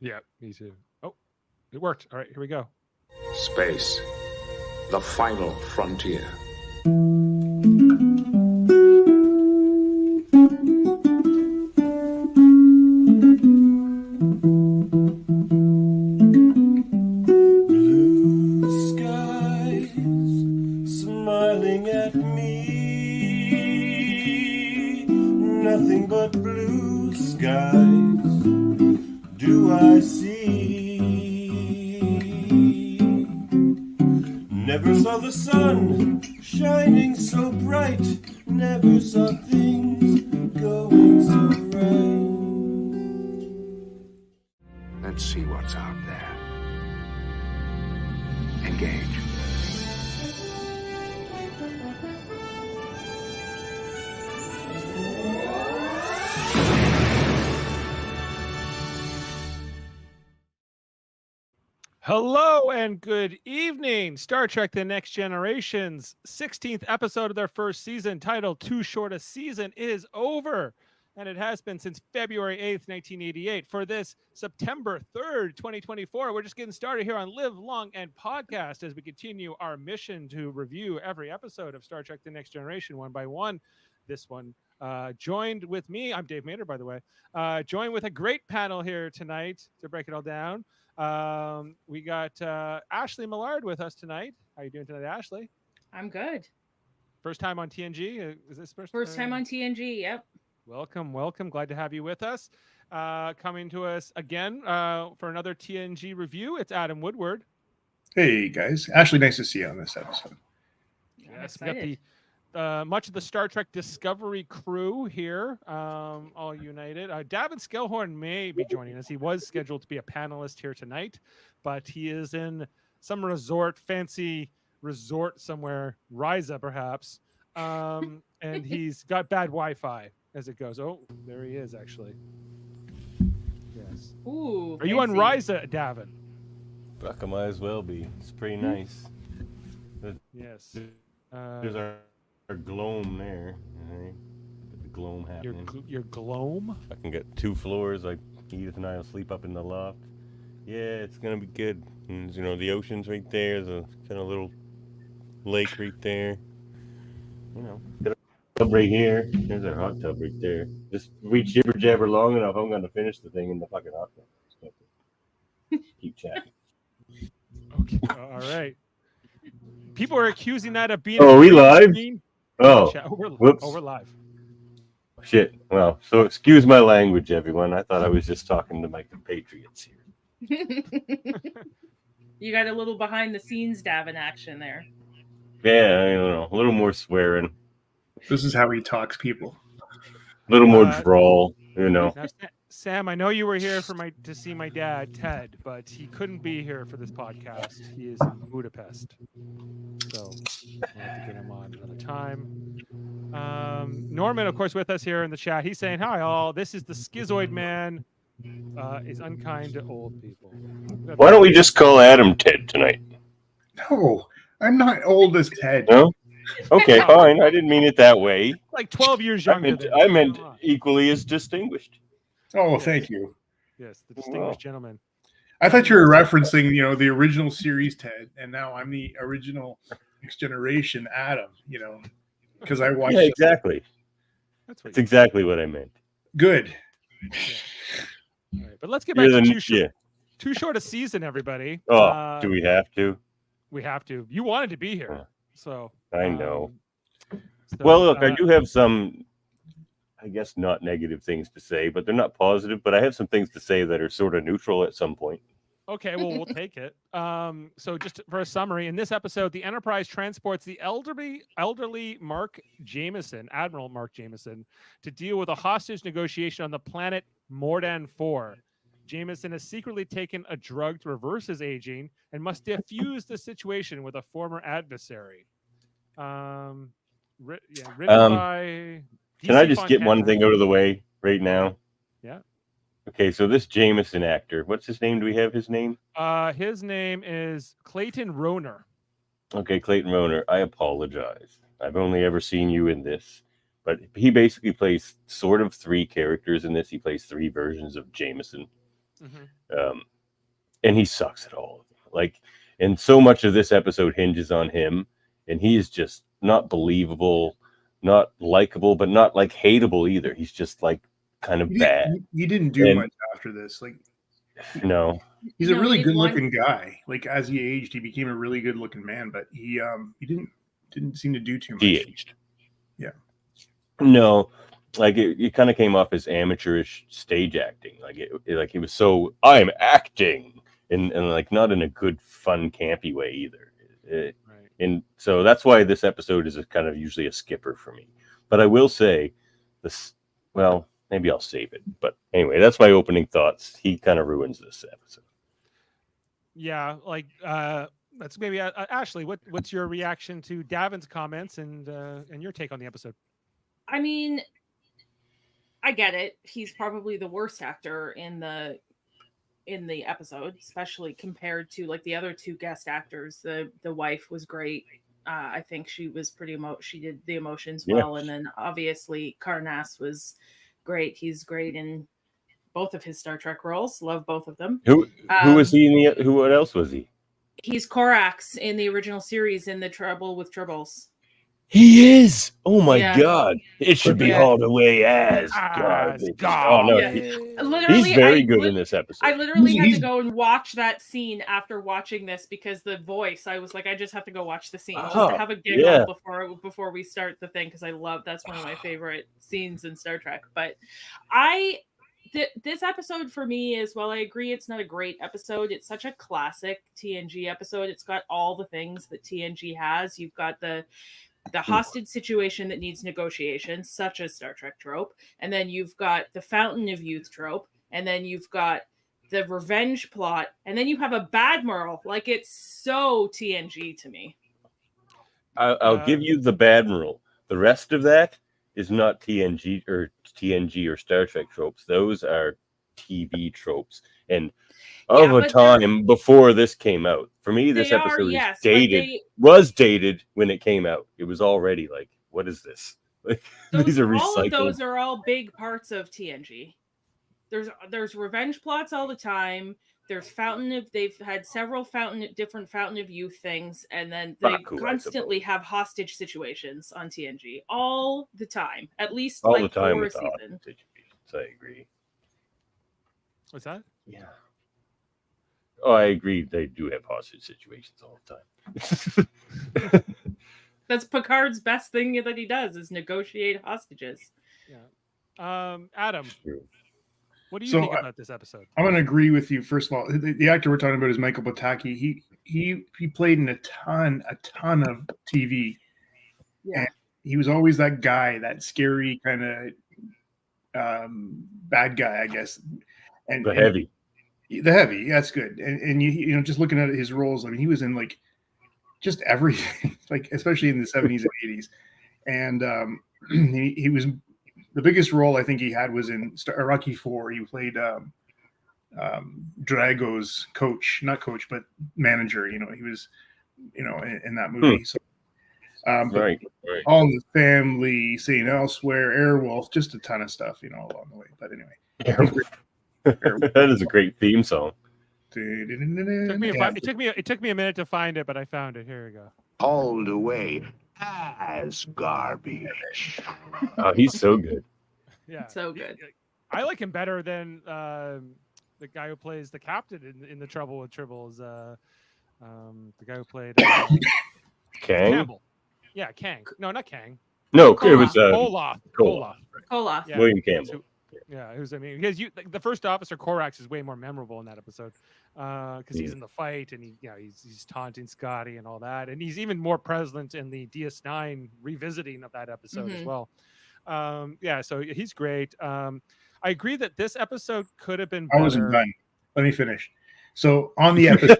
Yeah, me too. Oh, it worked. All right, here we go. Space, the final frontier. Blue skies smiling at me, nothing but blue skies do I see. Never saw the sun shining so bright, never saw things going so right. Let's see what's out there. Engage. Hello and good evening. Star Trek The Next Generation's 16th episode of their first season, titled Too Short a Season, is over. And it has been since February 8th, 1988. For this September 3rd, 2024, we're just getting started here on Live Long and Podcast as we continue our mission to review every episode of Star Trek The Next Generation one by one. This one joined with me, I'm Dave Maynard, by the way, joined with a great panel here tonight to break it all down. We got Ashley Millard with us tonight. How you doing tonight, Ashley? I'm good. First time on TNG? Is this First time on TNG, yep. Welcome. Glad to have you with us. Coming to us again for another TNG review, it's Adam Woodward. Hey guys, Ashley, nice to see you on this episode. Yes, we got the much of the Star Trek Discovery crew here, all united. Davin Skellhorn may be joining us. He was scheduled to be a panelist here tonight, but he is in some fancy resort somewhere, Ryza perhaps, and he's got bad Wi-Fi as it goes. Oh, there he is, actually. Yes. Ooh. Are you on Ryza, Davin? Fuck, I might as well be. It's pretty nice. Yes. There's our gloam there. Right? The gloam happening. Your gloam? I can get 2 floors. Like Edith and I will sleep up in the loft. Yeah, it's gonna be good. And, the ocean's right there. There's a kind of little lake right there. Got a tub right here. There's our hot tub right there. Just we jibber jabber long enough, I'm gonna finish the thing in the fucking hot tub. Keep chatting. Okay. All right. People are accusing that of being. Oh, are we live? Oh, whoops. We're live. Shit. Well, so excuse my language, everyone. I thought I was just talking to my compatriots here. You got a little behind the scenes Davin action there. Yeah, I don't know. A little more swearing. This is how he talks people. A little more drawl, Now, Sam, I know you were here to see my dad, Ted, but he couldn't be here for this podcast. He is in Budapest. So I'll have to get him on another time. Norman, of course, with us here in the chat. He's saying, "Hi, all. This is the Schizoid Man. Is unkind to old people." Why don't we just call Adam Ted tonight? No, I'm not old as Ted. No? Okay, fine. I didn't mean it that way. Like 12 years younger. I meant equally as distinguished. Oh, thank you. Yes, the distinguished gentleman. I thought you were referencing, the original series Ted, and now I'm the original Next Generation Adam, because I watched. Yeah, exactly. That's exactly what I meant. Good. Yeah. All right, but let's get back to too short a season, everybody. Oh, do we have to? We have to. You wanted to be here, so I know. Well, look, I do have some, I guess, not negative things to say, but they're not positive. But I have some things to say that are sort of neutral at some point. Okay, well, we'll take it. So just for a summary, in this episode, the Enterprise transports the elderly Mark Jameson, Admiral Mark Jameson, to deal with a hostage negotiation on the planet Mordan 4. Jameson has secretly taken a drug to reverse his aging and must defuse the situation with a former adversary. Written by... Can I just get one thing out of the way right now? Yeah. Okay, so this Jameson actor, what's his name? Do we have his name? His name is Clayton Rohner. Okay, Clayton Rohner. I apologize. I've only ever seen you in this. But he basically plays sort of 3 characters in this. He plays 3 versions of Jameson. And he sucks at all. Like, and so much of this episode hinges on him, and he is just not believable, not likable, but not like hateable either. He's just like kind of bad. He didn't do And- much after this. Like, No, he's a No, really he didn't good-looking guy. Like, as he aged, he became a really good-looking man. But he didn't seem to do too much. he aged. Yeah. No, like it kind of came off as amateurish stage acting. Like like he was so I'm acting, and like not in a good, fun, campy way either. Right. And so that's why this episode is kind of usually a skipper for me. But I will say this. Well, maybe I'll save it. But anyway, that's my opening thoughts. He kind of ruins this episode. Yeah, like that's maybe Ashley. What's your reaction to Davin's comments and your take on the episode? I mean, I get it. He's probably the worst actor in the episode, especially compared to like the other two guest actors. The wife was great. I think she was she did the emotions well, and then obviously Karnas was great. He's great in both of his Star Trek roles. Love both of them. Who was he in the? What else was he? He's Korax in the original series in the Trouble with Tribbles. He is. Oh my Yeah. God! It should be hauled away as garbage. Oh no, Yeah. he's very good in this episode. I literally had to go and watch that scene after watching this because the voice. I was like, I just have to go watch the scene just to have a giggle before we start the thing because that's one of my favorite scenes in Star Trek. But this episode for me is, well, I agree it's not a great episode. It's such a classic TNG episode. It's got all the things that TNG has. You've got the hostage situation that needs negotiation, such as Star Trek trope. And then you've got the Fountain of Youth trope. And then you've got the revenge plot. And then you have a Badmiral. Like, it's so TNG to me. I'll give you the Badmiral. The rest of that is not TNG or Star Trek tropes. Those are TV tropes. And a time before this came out. For me, this episode is dated. Was dated when it came out. It was already like, what is this? Like, these are recycled. All of those are all big parts of TNG. There's revenge plots all the time. There's they've had several different Fountain of Youth things, and then they constantly have hostage situations on TNG all the time. At least all like the time 4 with season. the situations. I agree. What's that? Yeah. Oh, I agree. They do have hostage situations all the time. That's Picard's best thing that he does is negotiate hostages. Yeah. Adam, what do you So, think about this episode? I'm going to agree with you. First of all, the actor we're talking about is Michael Pataki. He played in a ton of TV. Yeah. And he was always that guy, that scary kind of bad guy, I guess. And The heavy. The heavy, that's good. And you know, just looking at his roles, I mean, he was in like just everything, like especially in the 70s and 80s. And he was the biggest role I think he had was in Rocky IV. He played Drago's not coach, but manager. You know, he was, you know, in that movie. So, Right. All in the Family, St. Elsewhere, Airwolf, just a ton of stuff, you know, along the way. But anyway. That is a great theme song. It took me a minute to find it, but I found it. Here we go. Hauled away as garbage. Oh, he's so good. Yeah, So good. I like him better than the guy who plays the captain in the Trouble with Tribbles. The guy who played Kang? Campbell. Yeah, Kang. No, not Kang. No, it was Koloth. Koloth. Yeah. William Campbell. Yeah, because because the first officer Korax is way more memorable in that episode because he's in the fight and he's taunting Scotty and all that, and he's even more present in the DS9 revisiting of that episode as well. So he's great. I agree that this episode could have been better. I wasn't done. Let me finish. So on the episode,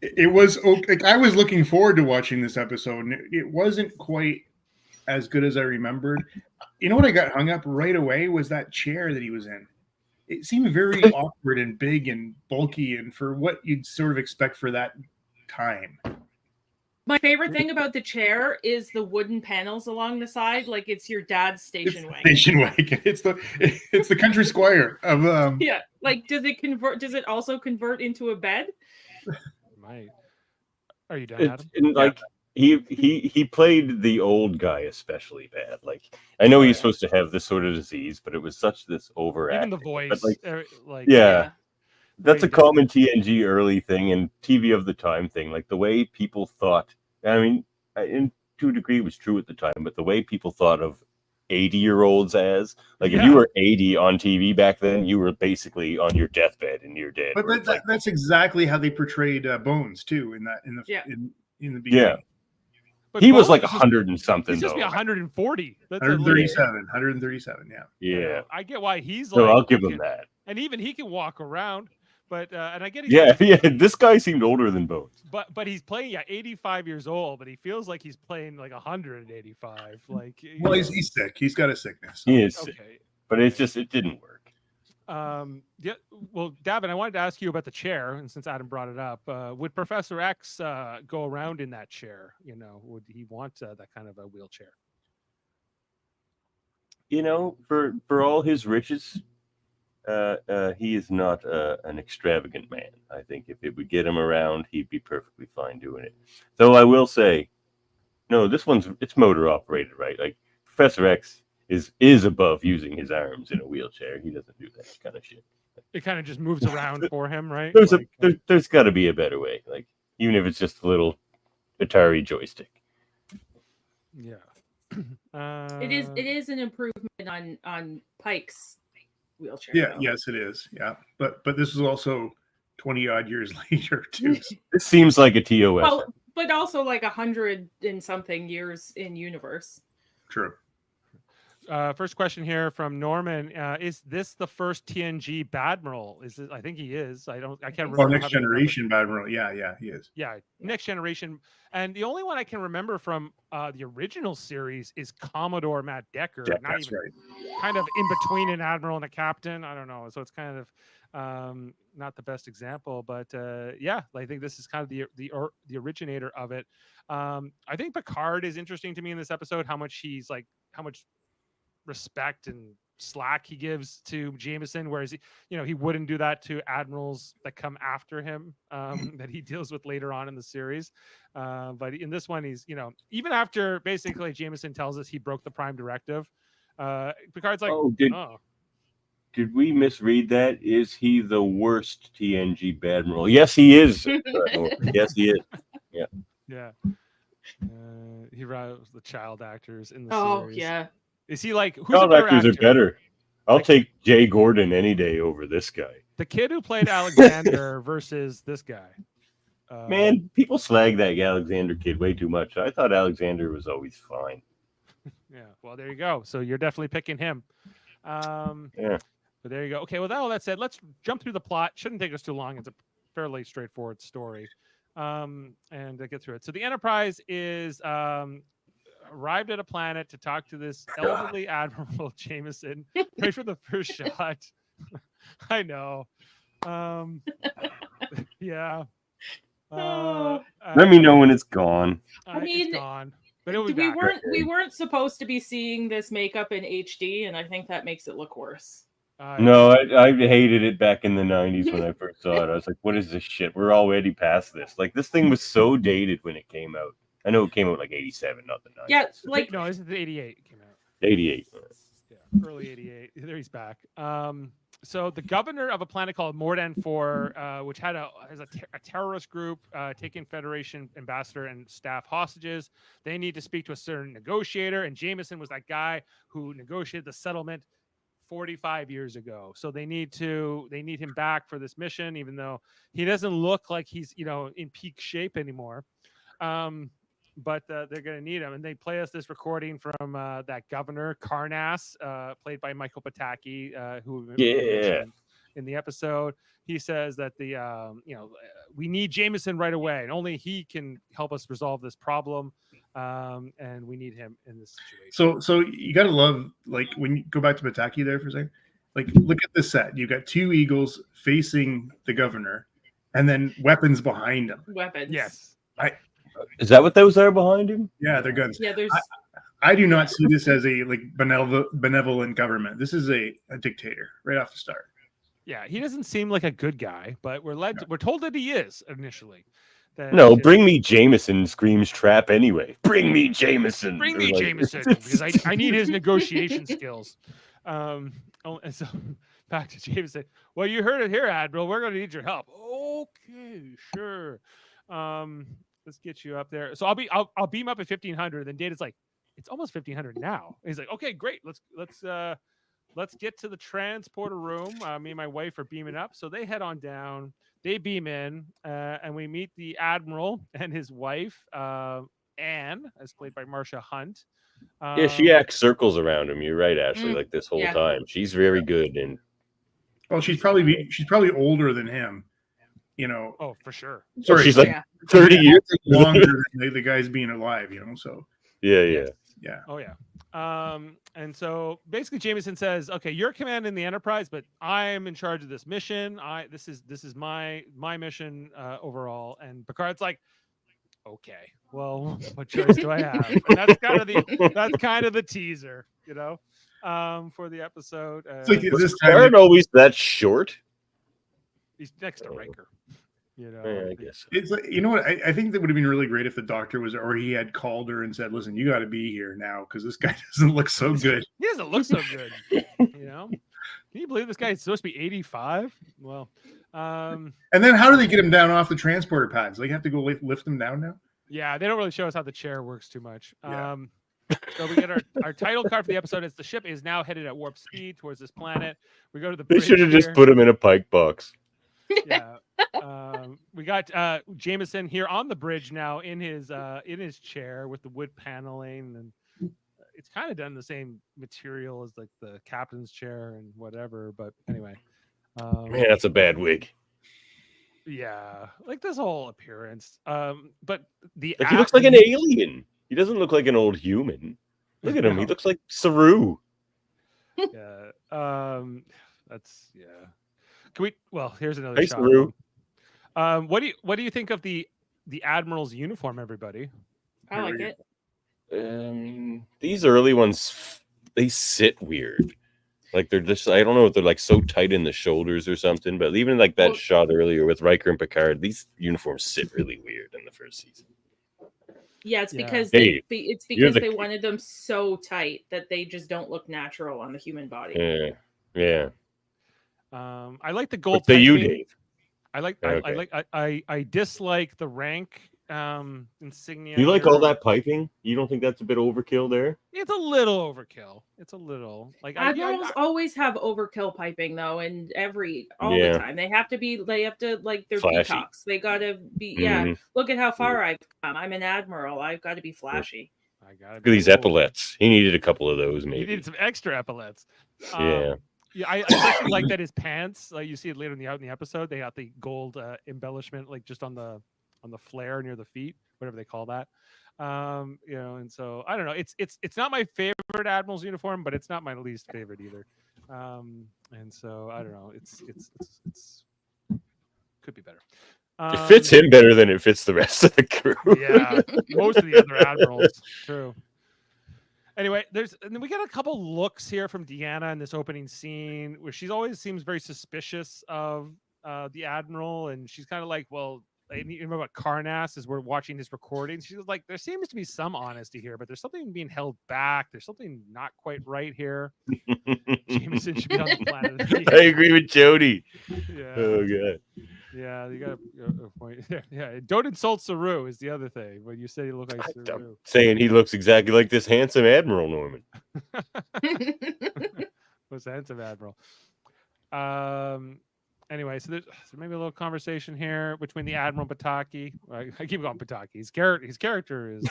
it was okay. Like, I was looking forward to watching this episode, and it wasn't quite as good as I remembered. You know what I got hung up right away was that chair that he was in. It seemed very awkward and big and bulky, and for what you'd sort of expect for that time. My favorite thing about the chair is the wooden panels along the side, like it's your dad's station wagon. Station wagon. It's the country squire of Yeah, like does it also convert into a bed? Might. Are you done, Adam? And like he played the old guy especially bad. Like I know he's supposed to have this sort of disease, but it was such this overacting. Even the voice, But like yeah. That's a Right. common TNG early thing and TV of the time thing. Like the way people thought, I mean, to a degree it was true at the time, but the way people thought of 80-year-olds as, like if you were 80 on TV back then, you were basically on your deathbed and you're dead. But that's exactly how they portrayed Bones too in the beginning. Yeah. But He was Bones like is 100 and something He's though. supposed to be 140. That's 137. Yeah. Yeah. I get why he's So like. I'll give him that. And even he can walk around, but and I get. Yeah. This guy seemed older than Bones. But he's playing 85 years old, but he feels like he's playing like 185. Like Well, he's sick. He's got a sickness. He is, okay. but it didn't work. Yeah. Well, Davin, I wanted to ask you about the chair, and since Adam brought it up, would Professor X go around in that chair? You know, would he want that kind of a wheelchair? You know, for all his riches, he is not an extravagant man. I think if it would get him around, he'd be perfectly fine doing it. Though I will say, no, it's motor operated, right? Like Professor X is above using his arms in a wheelchair. He doesn't do that kind of shit. It kind of just moves around for him, right? There's got to be a better way. Like even if it's just a little Atari joystick. Yeah. It is an improvement on Pike's wheelchair. Yeah. though. Yes, it is. Yeah. But this is also 20 odd years later too. This seems like a TOS. Well, but also like 100 and something years in universe. True. First question here from Norman: is this the first TNG Badmiral? Is it? I think he is. I can't remember. Oh, Next Generation Badmiral. Yeah, he is. Yeah, Next Generation. And the only one I can remember from the original series is Commodore Matt Decker. Yeah, not that's even right. kind of in between an admiral and a captain. I don't know. So it's kind of not the best example, but yeah, I think this is kind of the originator of it. I think Picard is interesting to me in this episode. How much respect and slack he gives to Jameson, whereas he wouldn't do that to admirals that come after him, that he deals with later on in the series. But in this one, he's even after basically Jameson tells us he broke the Prime Directive, Picard's like, did we misread that? Is he the worst TNG Badmiral? Yes, he is. Yes, he is. Yeah. He riles the child actors in the series. Yeah. Is he like who's child a better actors actor? are better? I'll take Jay Gordon any day over this guy. The kid who played Alexander versus this guy. Man, people slag that Alexander kid way too much. I thought Alexander was always fine. Yeah, well, there you go. So you're definitely picking him. Yeah. But there you go. Okay, with all that said, let's jump through the plot. Shouldn't take us too long. It's a fairly straightforward story. And get through it. So the Enterprise is arrived at a planet to talk to this elderly Admiral Jameson right for the first shot. I know. Yeah. Let me know when it's gone. I mean, it's gone. But it'll be back. we weren't supposed to be seeing this makeup in HD, and I think that makes it look worse. No, I hated it back in the 90s when I first saw it. I was like, what is this shit? We're already past this. Like, this thing was so dated when it came out. I know it came out like 87, not the 90s. Yeah, like no, this is the 88 it came out. 88. Yeah, early 88. There he's back. So the governor of a planet called Mordan 4, which has a terrorist group taking Federation ambassador and staff hostages. They need to speak to a certain negotiator, and Jameson was that guy who negotiated the settlement 45 years ago. So they need him back for this mission, even though he doesn't look like he's in peak shape anymore. But they're going to need him, and they play us this recording from that governor Karnas, played by Michael Pataki, who in the episode. He says that we need Jameson right away, and only he can help us resolve this problem, and we need him in this situation. So you got to love, like, when you go back to Pataki there for a second, like, look at this set. You got two eagles facing the governor, and then weapons behind him. Weapons. Yes. Is that what those are behind him? Yeah, they're guns. Yeah, there's I do not see this as a like benevolent government. This is a dictator right off the start. Yeah, he doesn't seem like a good guy, but we're told that he is initially. No, bring me Jameson, screams Trap anyway. Bring me Jameson. Bring me Jameson, because I need his negotiation skills. And so back to Jameson. Well, you heard it here, Admiral. We're going to need your help. Okay, sure. Let's get you up there. So I'll beam up at 1500. Then Data's like, it's almost 1500 now. And he's like, okay, great. Let's get to the transporter room. Me and my wife are beaming up. So they head on down. They beam in, and we meet the Admiral and his wife, Anne, as played by Marsha Hunt. Yeah, she acts circles around him. You're right, Ashley. Like this whole Yeah. time, she's very good. And Well, she's probably older than him. You know, Oh, for sure. sorry, she's like yeah. 30 years longer than the guy's being alive. You know, so Yeah. yeah. Oh yeah. And so basically Jameson says, okay, you're commanding the Enterprise, but I'm in charge of this mission. This is my mission overall. And Picard's like, okay, well, what choice do I have? And that's kind of the teaser, you know, for the episode. It's like Was this Picard time, always that short? He's next to Riker. You know, Yeah, I guess. it's like, you know what? I think that would have been really great if the doctor was, or he had called her and said, "Listen, you got to be here now because this guy doesn't look so good." he doesn't look so good. You know, can you believe this guy is supposed to be 85? Well, And then how do they get him down off the transporter pads? They have to go lift him down now. yeah, they don't really show us how the chair works too much. Yeah. So we get our title card for the episode as the ship is now headed at warp speed towards this planet. We go to the They bridge should have just here. put him in a pike box. Yeah. We got Jameson here on the bridge now in his chair with the wood paneling, and it's kind of done the same material as like the captain's chair and whatever. But anyway, Man, that's a bad wig. yeah, like this whole appearance. But the Like he looks like an alien. He doesn't look like an old human. Look at him. He No. looks like Saru. Yeah. That's yeah. Can we? Well, here's another Hey, shot. Saru. What do you think of the Admiral's uniform, everybody? I like it. These early ones, they sit weird. Like they're just, I don't know if they're like so tight in the shoulders or something, but even like that Well- shot earlier with Riker and Picard, these uniforms sit really weird in the first season. Yeah, it's Yeah. because Hey, it's you're because the- they wanted them so tight that they just don't look natural on the human body. Yeah. I like the gold. What say you, piping. Dave? I dislike the rank insignia. You like here. all that piping? You don't think that's a bit overkill there? It's a little overkill. It's a little like Admirals always have overkill piping though, and all Yeah. the time they have to like they're Flashy. peacocks. They gotta be yeah. Mhm. Look at how far I've come. I'm an admiral. I've got to be flashy. I gotta Look at these epaulets. He needed a couple of those, He maybe. needed some extra epaulets. Yeah. Yeah, I especially like that his pants. Like you see it later in the episode, they got the gold embellishment, like just on the flare near the feet, whatever they call that. You know, and so I don't know. It's not my favorite Admiral's uniform, but it's not my least favorite either. And so I don't know. It's could be better. It fits him better than it fits the rest of the crew. Yeah, most of the other admirals. True. Anyway, and then we get a couple looks here from Deanna in this opening scene where she always seems very suspicious of the admiral, and she's kind of like, well, you remember about Karnas as we're watching his recording. She's like, there seems to be some honesty here, but there's something being held back. There's something not quite right here. Jameson should be on the planet. I agree with Jody. Yeah. Oh god. Yeah, you got a point there. Yeah, don't insult Saru is the other thing. When you say you look like I'm Saru, saying he looks exactly like this handsome Admiral Norman. was the handsome admiral. Anyway, so there's maybe a little conversation here between the Admiral Pataki. I keep going Pataki. His character is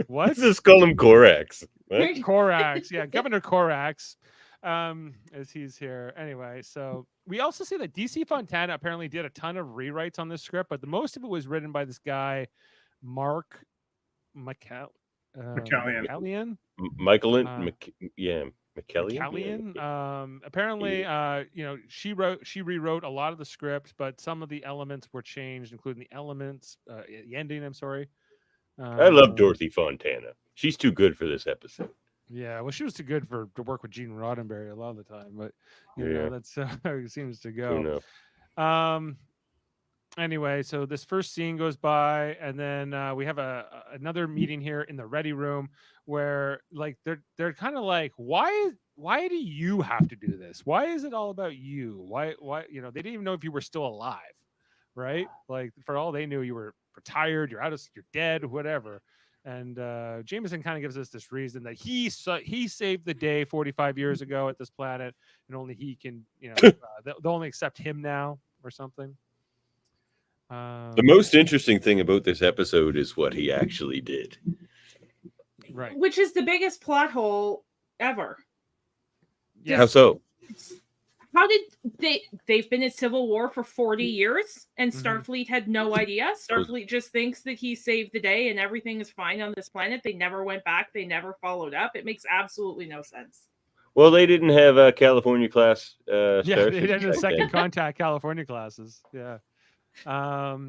what? Let's just call him Korax. What? Korax. Yeah, Governor Korax. As he's here. Anyway, so we also see that DC Fontana apparently did a ton of rewrites on this script, but the most of it was written by this guy, Mark McCallion. McCallion. Michael, Uh, yeah. McKellian. Apparently, she rewrote a lot of the script, but some of the elements were changed, including the elements, the ending. I'm sorry. I love Dorothy Fontana. She's too good for this episode. Yeah, well, she was too good to work with Gene Roddenberry a lot of the time, but you know that's how it seems to go. Anyway, so this first scene goes by, and then we have another meeting here in the ready room where like they're kind of like, why do you have to do this? Why is it all about you? Why they didn't even know if you were still alive, right? Like for all they knew, you were retired, you're dead, whatever. And Jameson kind of gives us this reason that he saved the day 45 years ago at this planet, and only he can, they'll only accept him now or something. The most interesting thing about this episode is what he actually did. Right. Which is the biggest plot hole ever. Yeah. How so? How did they've been in Civil War for 40 years and Starfleet had no idea? Starfleet just thinks that he saved the day and everything is fine on this planet. They never went back. They never followed up. It makes absolutely no sense. Well, they didn't have California class. They didn't have second contact California classes. Yeah. The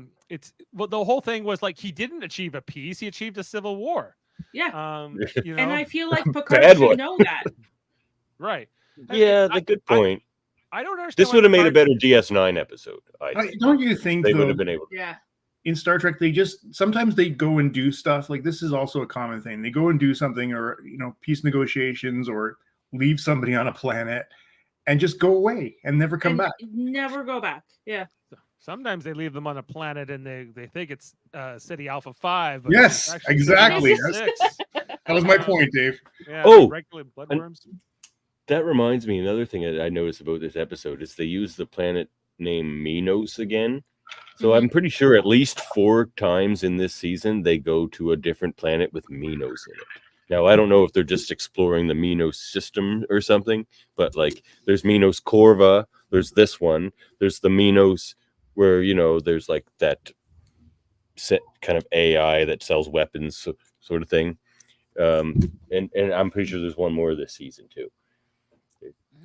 whole thing was like he didn't achieve a peace; he achieved a civil war. Yeah. And I feel like Picard should know that. Right. Yeah, the good point. I don't understand. This would have made a better DS9 episode. Don't you think they would have been able to? Yeah. In Star Trek, sometimes they go and do stuff like this is also a common thing. They go and do something, or peace negotiations, or leave somebody on a planet and just go away and never come back. Never go back. Yeah. Sometimes they leave them on a planet and they think it's City Alpha 5. But yes, exactly. That was my point, Dave. Yeah, regular bloodworms. That reminds me, another thing that I noticed about this episode is they use the planet name Minos again. So I'm pretty sure at least 4 times in this season they go to a different planet with Minos in it. Now, I don't know if they're just exploring the Minos system or something, but like there's Minos Corva, there's this one, there's the Minos where, there's like that set kind of AI that sells weapons sort of thing. And I'm pretty sure there's one more this season too.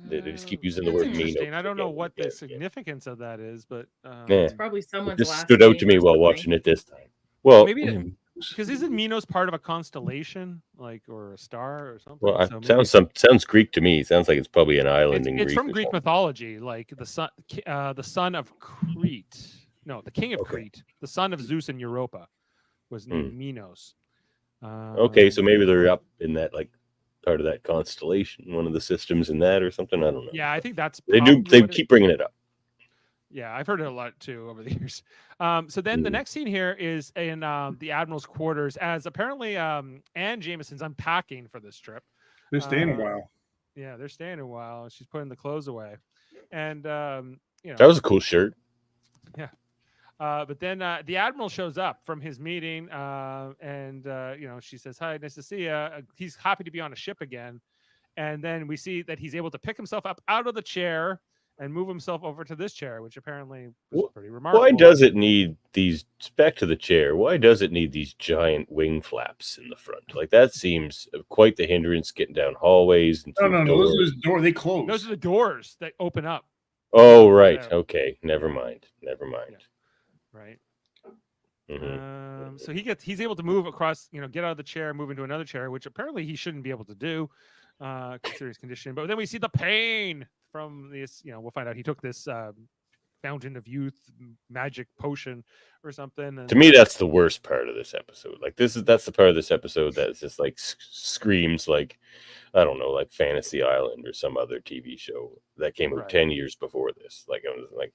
They just keep using the word Minos. I don't know what the significance of that is, but it's probably someone's it just last stood out to name me or while something. watching it this time. Well, maybe because isn't Minos part of a constellation, like, or a star or something? Well, so sounds Greek to me. It sounds like it's probably an island in Greece. It's from Greek mythology, like the son of Crete. No, the king of Crete, the son of Zeus and Europa, was named Minos. Okay, so maybe they're up in that like part of that constellation, one of the systems in that or something. I don't know. Yeah, I think that's they do. They keep bringing it up. Yeah, I've heard it a lot too over the years. So then the next scene here is in the Admiral's quarters, as apparently Anne Jameson's unpacking for this trip. They're staying a while. Yeah, they're staying a while. She's putting the clothes away, and that was a cool shirt. Yeah. But then the Admiral shows up from his meeting, and she says, "Hi, nice to see you." He's happy to be on a ship again, and then we see that he's able to pick himself up out of the chair and move himself over to this chair, which apparently was pretty remarkable. Why does it need these, back to the chair, why does it need these giant wing flaps in the front? Like, that seems quite the hindrance getting down hallways. And no, those doors, they close. Those are the doors that open up. Oh, right. Yeah. Okay. Never mind. Yeah. Right. Mm-hmm. So he's able to move across, get out of the chair, move into another chair, which apparently he shouldn't be able to do, considering his condition. But then we see the pain from this, we'll find out he took this fountain of youth magic potion or something. And... To me, that's the worst part of this episode. Like that's the part of this episode that's just like screams like, I don't know, like Fantasy Island or some other TV show that came out 10 years before this. Like I was like,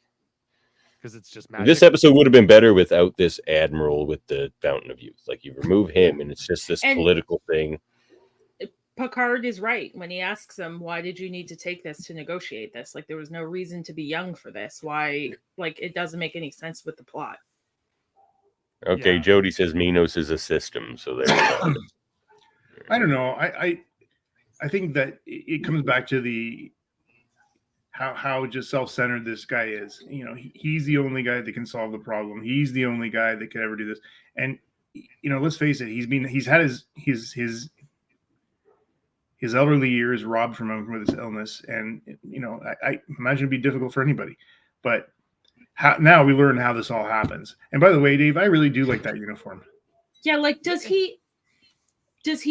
because it's just magic. This episode would have been better without this admiral with the fountain of youth. Like you remove him and it's just this political thing. Picard is right when he asks him, why did you need to take this to negotiate this? Like there was no reason to be young for this. Why? Like it doesn't make any sense with the plot. Okay, yeah. Jody says Minos is a system, so there you go. I don't know. I think that it comes back to the how just self-centered this guy is. He's the only guy that can solve the problem. He's the only guy that could ever do this. And let's face it, he's had his his elderly years robbed from him with his illness, and I imagine it'd be difficult for anybody. But now we learn how this all happens. And by the way, Dave, I really do like that uniform. Yeah, like does he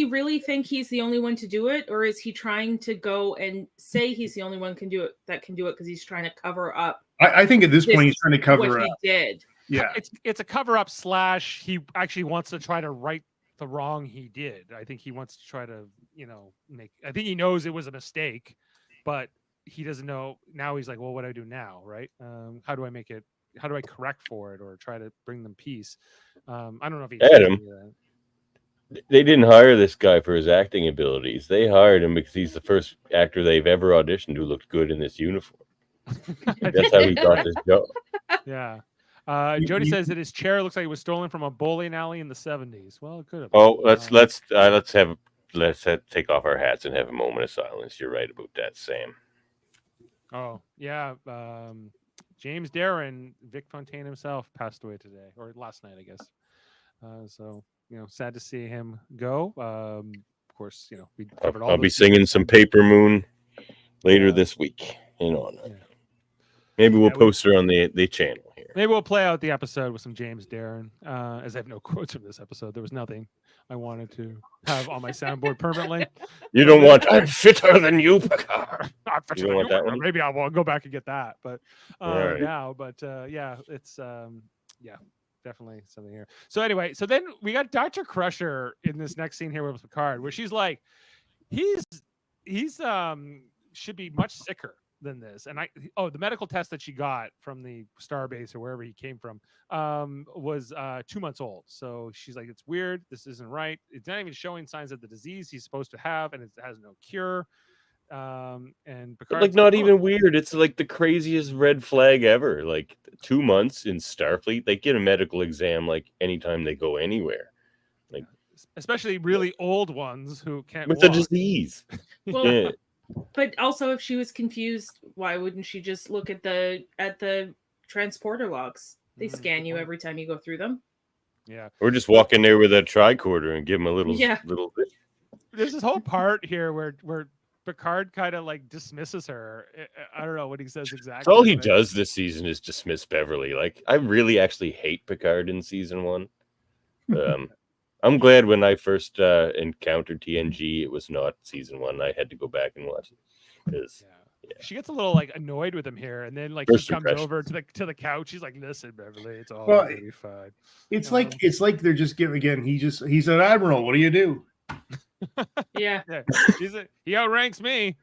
really think he's the only one to do it, or is he trying to go and say he's the only one that can do it because he's trying to cover up? I think at this point he's trying to cover what up. He did. Yeah, it's a cover up / he actually wants to try to right the wrong he did. I think he wants to try to I think he knows it was a mistake, but he doesn't know. Now he's like, well, what do I do now, right? How do I correct for it or try to bring them peace? I don't know if he Adam. They didn't hire this guy for his acting abilities. They hired him because he's the first actor they've ever auditioned who looked good in this uniform. That's how he got this job. Yeah. Jody says that his chair looks like it was stolen from a bowling alley in the 70s. Well, it could have. Oh, let's take off our hats and have a moment of silence. You're right about that, Sam. Oh, yeah. James Darren, Vic Fontaine himself, passed away today or last night, I guess. So, sad to see him go. Of course, we covered all. I'll be singing some Paper Moon later this week in honor. Yeah. Maybe we'll post her on the channel here. Maybe we'll play out the episode with some James Darren. As I have no quotes from this episode, there was nothing I wanted to have on my soundboard permanently. You don't want I'm fitter than you, Picard. I'm fitter than you. That one? Maybe I will go back and get that. But now, it's definitely something here. So anyway, then we got Dr. Crusher in this next scene here with Picard, where she's like, he's should be much sicker than this. And the medical test that she got from the starbase or wherever he came from was 2 months old. So she's like, it's weird. This isn't right. It's not even showing signs of the disease he's supposed to have, and it has no cure. And Picard's not even weird. It's like the craziest red flag ever. Like 2 months in Starfleet, they get a medical exam like anytime they go anywhere. Like especially really old ones who can't with walk. a disease. Well, yeah. But also, if she was confused, why wouldn't she just look at the transporter logs? They scan you every time you go through them. Yeah. Or just walk in there with a tricorder and give him a little. There's this whole part here where Picard kind of like dismisses her. I don't know what he says exactly. All he does this season is dismiss Beverly. Like, I really actually hate Picard in season 1. I'm glad when I first encountered TNG, it was not season 1. I had to go back and watch it. She gets a little like annoyed with him here, and then like he comes over to the couch. She's like, "Listen, Beverly, it's all gonna be fine." It's like they're just giving again. He's an admiral. What do you do? Yeah. He outranks me.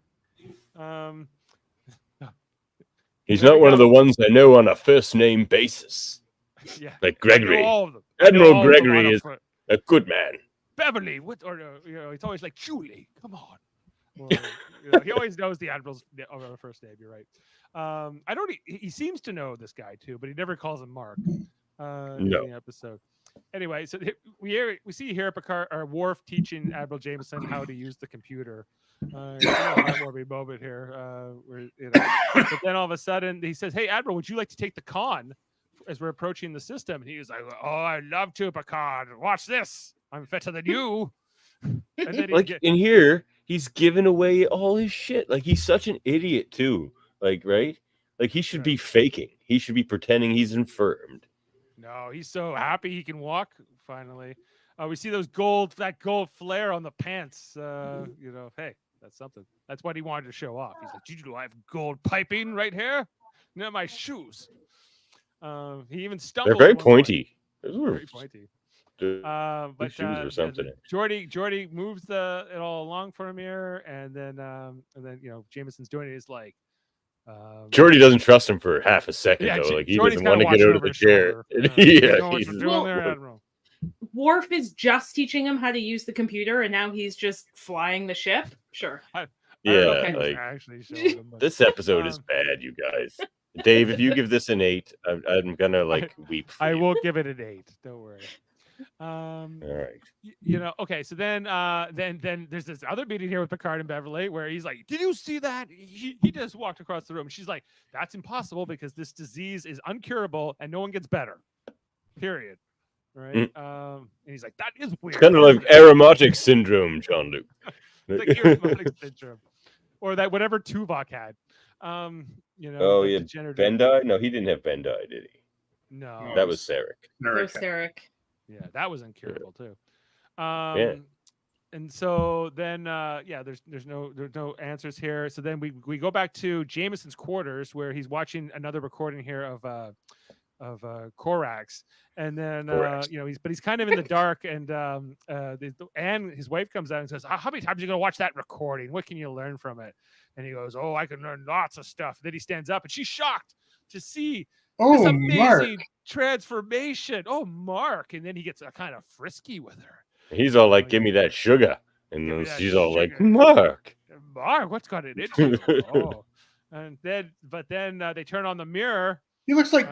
He's not one of the ones I know on a first name basis. Yeah, like Gregory. Admiral Gregory is a good man. Beverly, it's always like Julie. Come on. Well, he always knows the admiral's first name. You're right. He seems to know this guy too, but he never calls him Mark. In the episode. Anyway, so we see here Picard or Worf teaching Admiral Jameson how to use the computer. A heartwarming moment here. But then all of a sudden he says, "Hey, Admiral, would you like to take the con?" As we're approaching the system, and he's like, "Oh, I'd love to, Picard. Watch this. I'm fitter than you." And then in here, he's giving away all his shit. Like, he's such an idiot too. Like, right? Like, he should be faking. He should be pretending he's infirmed. No, he's so happy he can walk finally. We see that gold flare on the pants. Hey, that's something. That's what he wanted to show off. He's like, "Did you know I have gold piping right here? Near my shoes." He even stumbled. They're very pointy. Very pointy. But shoes or something. Geordi moves it all along for him here, and then Jameson's doing it. Is like. Geordi doesn't trust him for half a second though. Like, he doesn't want to get out of the chair. Worf is just teaching him how to use the computer, and now he's just flying the ship. Sure. This episode is bad, you guys. Dave, if you give this an 8, I'm gonna weep. I will give it an 8. Don't worry. All right. Okay. So then there's this other meeting here with Picard and Beverly where he's like, "Did you see that?" He just walked across the room. She's like, "That's impossible because this disease is uncurable and no one gets better. Period." Right. And he's like, "That is weird." It's kind of like aromatic syndrome, Jean-Luc. The charismatic syndrome, or that whatever Tuvok had. Oh the yeah, degenerative. Bendai? No, he didn't have Bendai, did he? No, That was Sarek. Sarek. Yeah, that was incurable too. Yeah. And so then there's no answers here. So then we go back to Jameson's quarters where he's watching another recording here of Korax, and then he's kind of in the dark, and and his wife comes out and says, how many times are you gonna watch that recording? What can you learn from it? And he goes, oh, I can learn lots of stuff. Then he stands up and she's shocked to see this amazing Mark. transformation. Oh, Mark. And then he gets kind of frisky with her. He's all like, give me that sugar. And then she's all like, Mark, what's got it into you? Oh. And then they turn on the mirror. He looks like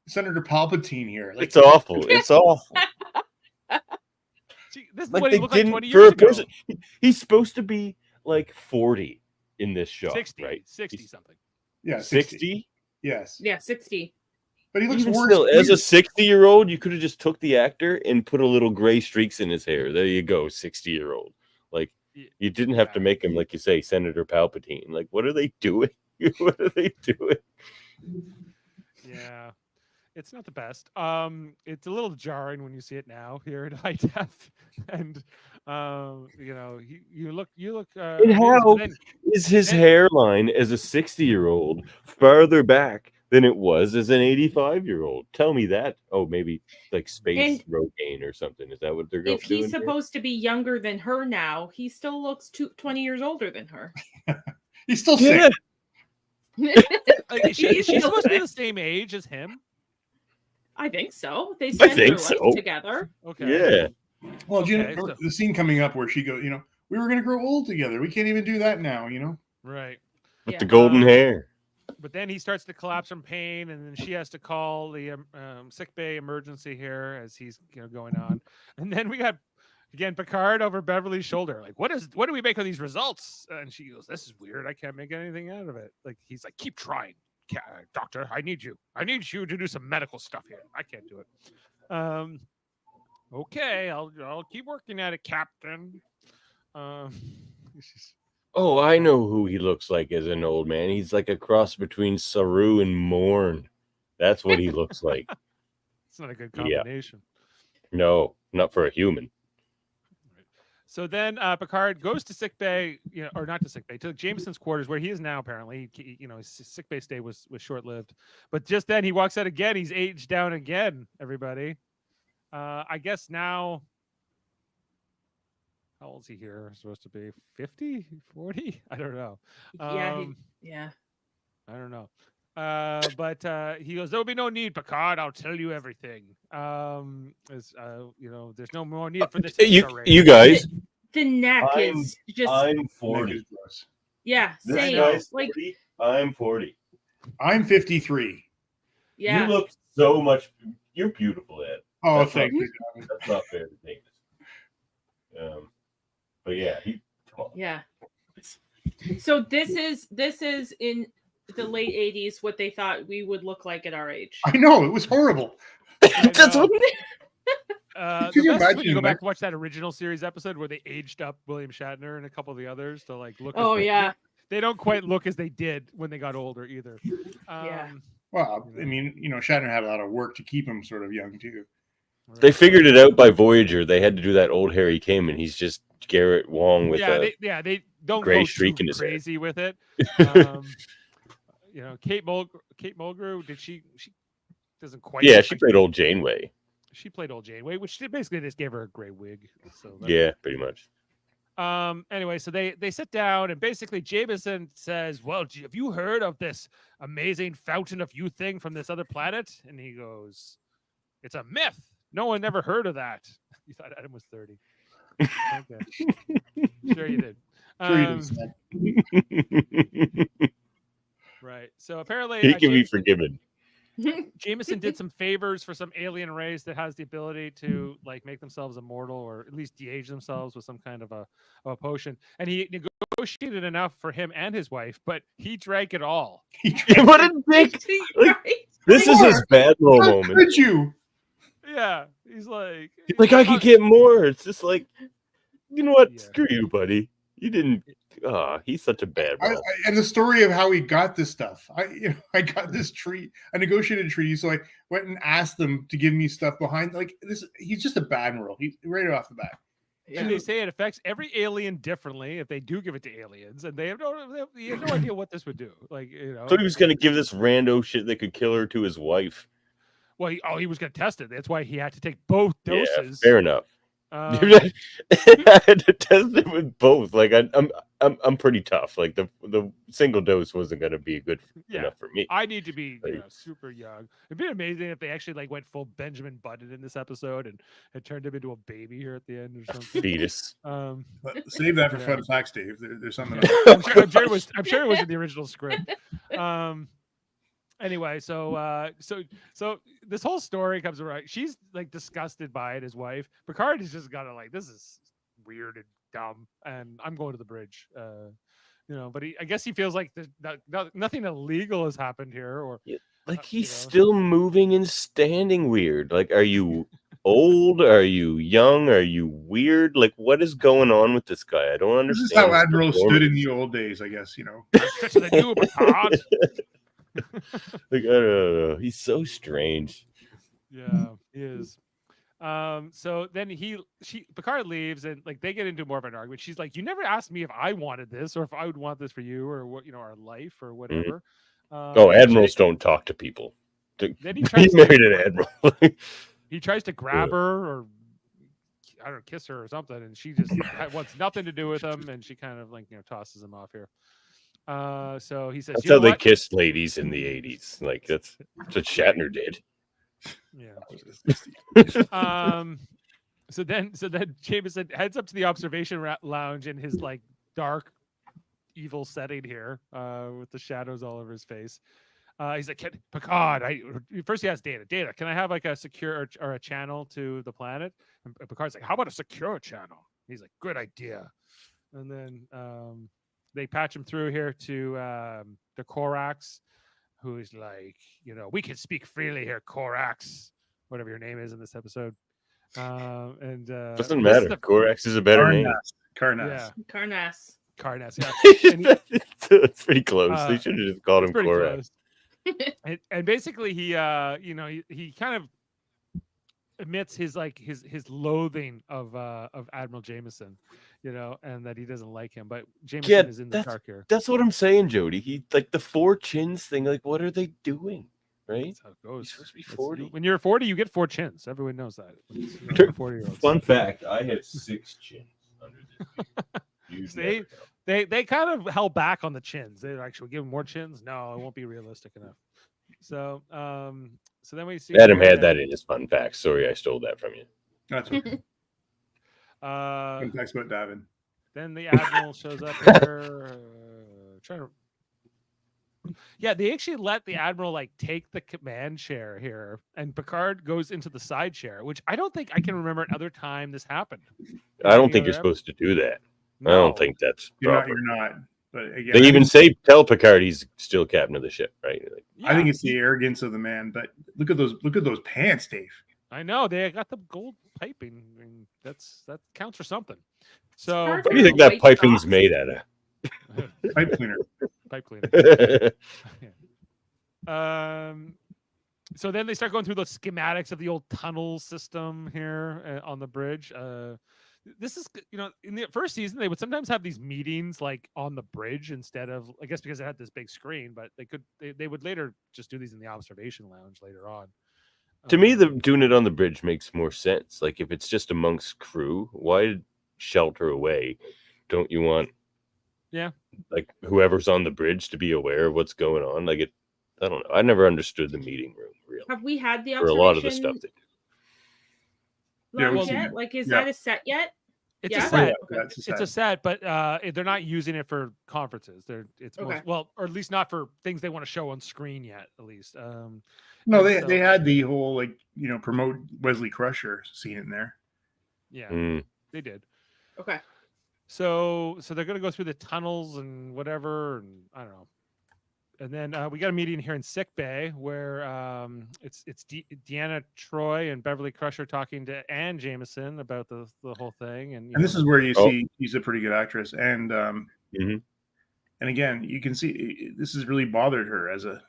Senator Palpatine here. Like, it's awful. It's awful. See, this is Like what they he looked like didn't 20 for years a ago. person. He's supposed to be like 40 in this shot, 60, right? 60 He's something. yeah, 60. Yes. Yeah, 60. But he looks Even worse. still, as a 60-year-old, you could have just took the actor and put a little gray streaks in his hair. There you go, 60-year-old. Like you didn't have to make him, like you say, Senator Palpatine. Like, what are they doing? What are they doing? Yeah. It's not the best. It's a little jarring when you see it now here in high def, and you look. And how is his hairline as a 60-year-old farther back than it was as an 85-year-old? Tell me that. Oh, maybe like space Rogaine or something. Is that what they're going? If he's supposed to be younger than her now, he still looks 20 years older than her. He's still sick. Is she supposed to be the same age as him? I think so. They spent their life together. Okay. Yeah. Well, do you know the scene coming up where she goes, we were going to grow old together. We can't even do that now, Right. With the golden hair. But then he starts to collapse from pain, and then she has to call the sick bay emergency here as he's going on. And then we got again Picard over Beverly's shoulder, like, what do we make of these results? And she goes, this is weird. I can't make anything out of it. Like he's like, keep trying. Doctor, I need you to do some medical stuff here. I can't do it. Okay, I'll keep working at it, Captain. Oh, I know who he looks like as an old man. He's like a cross between Saru and Morn. That's what he looks like. It's not a good combination. Yeah. No, not for a human. So then Picard goes to sickbay, or not to sickbay, to Jameson's quarters where he is now. Apparently, his sickbay stay was short-lived. But just then he walks out again. He's aged down again. Everybody, I guess now. How old is he here? Supposed to be 50, 40? I don't know. Yeah. I don't know. But he goes, there'll be no need, Picard. I'll tell you everything. There's no more need for this. You guys. The neck is just. I'm 40. Yeah, same. This guy's 40. I'm 40. I'm 53. Yeah. You look so much. You're beautiful, Ed. Oh, thank you. That's not fair to think. But yeah, Yeah. So this is in the late 80s what they thought we would look like at our age. I know, it was horrible. That's what. When you go back and watch that original series episode where they aged up William Shatner and a couple of the others to like look. Oh yeah. They don't quite look as they did when they got older either. Yeah. Well, I mean, Shatner had a lot of work to keep him sort of young too. They figured it out by Voyager. They had to do that old Harry Kim, and he's just Garrett Wong with they don't gray go streak too in his crazy head. With it. Kate Mulgrew, she doesn't quite. Yeah, she played old Janeway. She played old Janeway, which basically just gave her a gray wig. So yeah, pretty much. Anyway, so they sit down and basically Jameson says, well, have you heard of this amazing fountain of youth thing from this other planet? And he goes, it's a myth. No one ever heard of that. You thought Adam was 30. Okay. Sure you did. Right. So apparently he can be forgiven. Jameson did some favors for some alien race that has the ability to like make themselves immortal or at least de-age themselves with some kind of a potion. And he negotiated enough for him and his wife, but he drank it all. What a dick! This is his bad little moment. Could you? Yeah, he's like I could get more. It's just like You know what? Yeah. Screw you, buddy. You didn't. He's such a bad bro. And the story of how he got this stuff. I got this treat. I negotiated a treaty, so I went and asked them to give me stuff behind. Like this, he's just a bad admiral. He's right off the bat. And they say it affects every alien differently if they do give it to aliens, and they have no idea what this would do. Like, So he was going to give this rando shit that could kill her to his wife. Well, he was going to test it. That's why he had to take both doses. Yeah, fair enough. I had to test it with both. Like I'm pretty tough. Like the single dose wasn't going to be good enough for me. I need to be super young. It'd be amazing if they actually like went full Benjamin Button in this episode and had turned him into a baby here at the end or something. Fetus. But save that for fun facts, Dave. There's something. I'm sure it was in the original script. Anyway, so this whole story comes around. She's like disgusted by it, his wife. Picard is just gotta like, this is weird and dumb, and I'm going to the bridge. But I guess he feels like nothing illegal has happened here, or like he's still moving and standing weird. Like, are you old? Are you young? Are you weird? Like, what is going on with this guy? I don't understand. This is how Admiral stood in the old days, I guess. So they do Picard. Like, I don't know. He's so strange. Yeah, he is. So then Picard leaves, and like they get into more of an argument. She's like, "You never asked me if I wanted this, or if I would want this for you, or what, our life, or whatever." Admirals don't talk to people. Then he married an admiral. He tries to grab her, or I don't know, kiss her or something, and she just wants nothing to do with him, and she kind of like tosses him off here. So he says, "That's how they kissed ladies in the 80s. Like that's what Shatner did." Yeah. So then Jameson heads up to the observation lounge in his like dark, evil setting here, with the shadows all over his face. He's like, Picard, first he asks Data, can I have like a secure or a channel to the planet? And Picard's like, how about a secure channel? He's like, good idea. And then they patch him through here to the Korax, who's like, we can speak freely here, Korax, whatever your name is in this episode. Doesn't matter. Korax is a better name. Karnas. Yeah. Karnas, yeah. It's pretty close. They should have just called him Korax. And basically he kind of admits his loathing of Admiral Jameson, and that he doesn't like him. But Jameson is in the dark here. That's what I'm saying, Jody. He like the 4 chins thing. Like, what are they doing? Right? That's how it goes. He's supposed to be 40. When you're 40, you get 4 chins. Everyone knows that. 40-year-olds. Fun fact: I have 6 chins under this. They kind of held back on the chins. They actually give him more chins. No, it won't be realistic enough. So then we see Adam had that in his fun facts. Sorry, I stole that from you. That's okay. Fun facts about Davin. Then the Admiral shows up here. They actually let the Admiral like take the command chair here, and Picard goes into the side chair, which I don't think I can remember another time this happened. I don't think you're supposed to do that. No. I don't think that's proper. You're not. But again, they even tell Picard he's still captain of the ship, right? Like, I think it's the arrogance of the man. But look at those pants, Dave. I know they got the gold piping. I mean, that counts for something. So what do you think that piping's made out of? Pipe cleaner. Pipe cleaner. So then they start going through the schematics of the old tunnel system here on the bridge. This is, in the first season, they would sometimes have these meetings like on the bridge instead of, I guess because they had this big screen, but they would later just do these in the observation lounge later on. To me, doing it on the bridge makes more sense. Like if it's just amongst crew, why shelter away? Don't you want, like whoever's on the bridge to be aware of what's going on? Like I don't know. I never understood the meeting room really. Have we had the for a lot of the stuff they do? Yet? Like, is that a set yet? It's a set. Okay. It's a set, but they're not using it for conferences. Or at least not for things they want to show on screen yet. At least. No, they had the whole promote Wesley Crusher scene in there. Yeah, they did. Okay. So they're gonna go through the tunnels and whatever, and I don't know. And then we got a meeting here in sick bay where it's Deanna Troy and Beverly Crusher talking to Ann Jameson about the whole thing, and this is where you see she's a pretty good actress, and Mhm. and again you can see this has really bothered her as a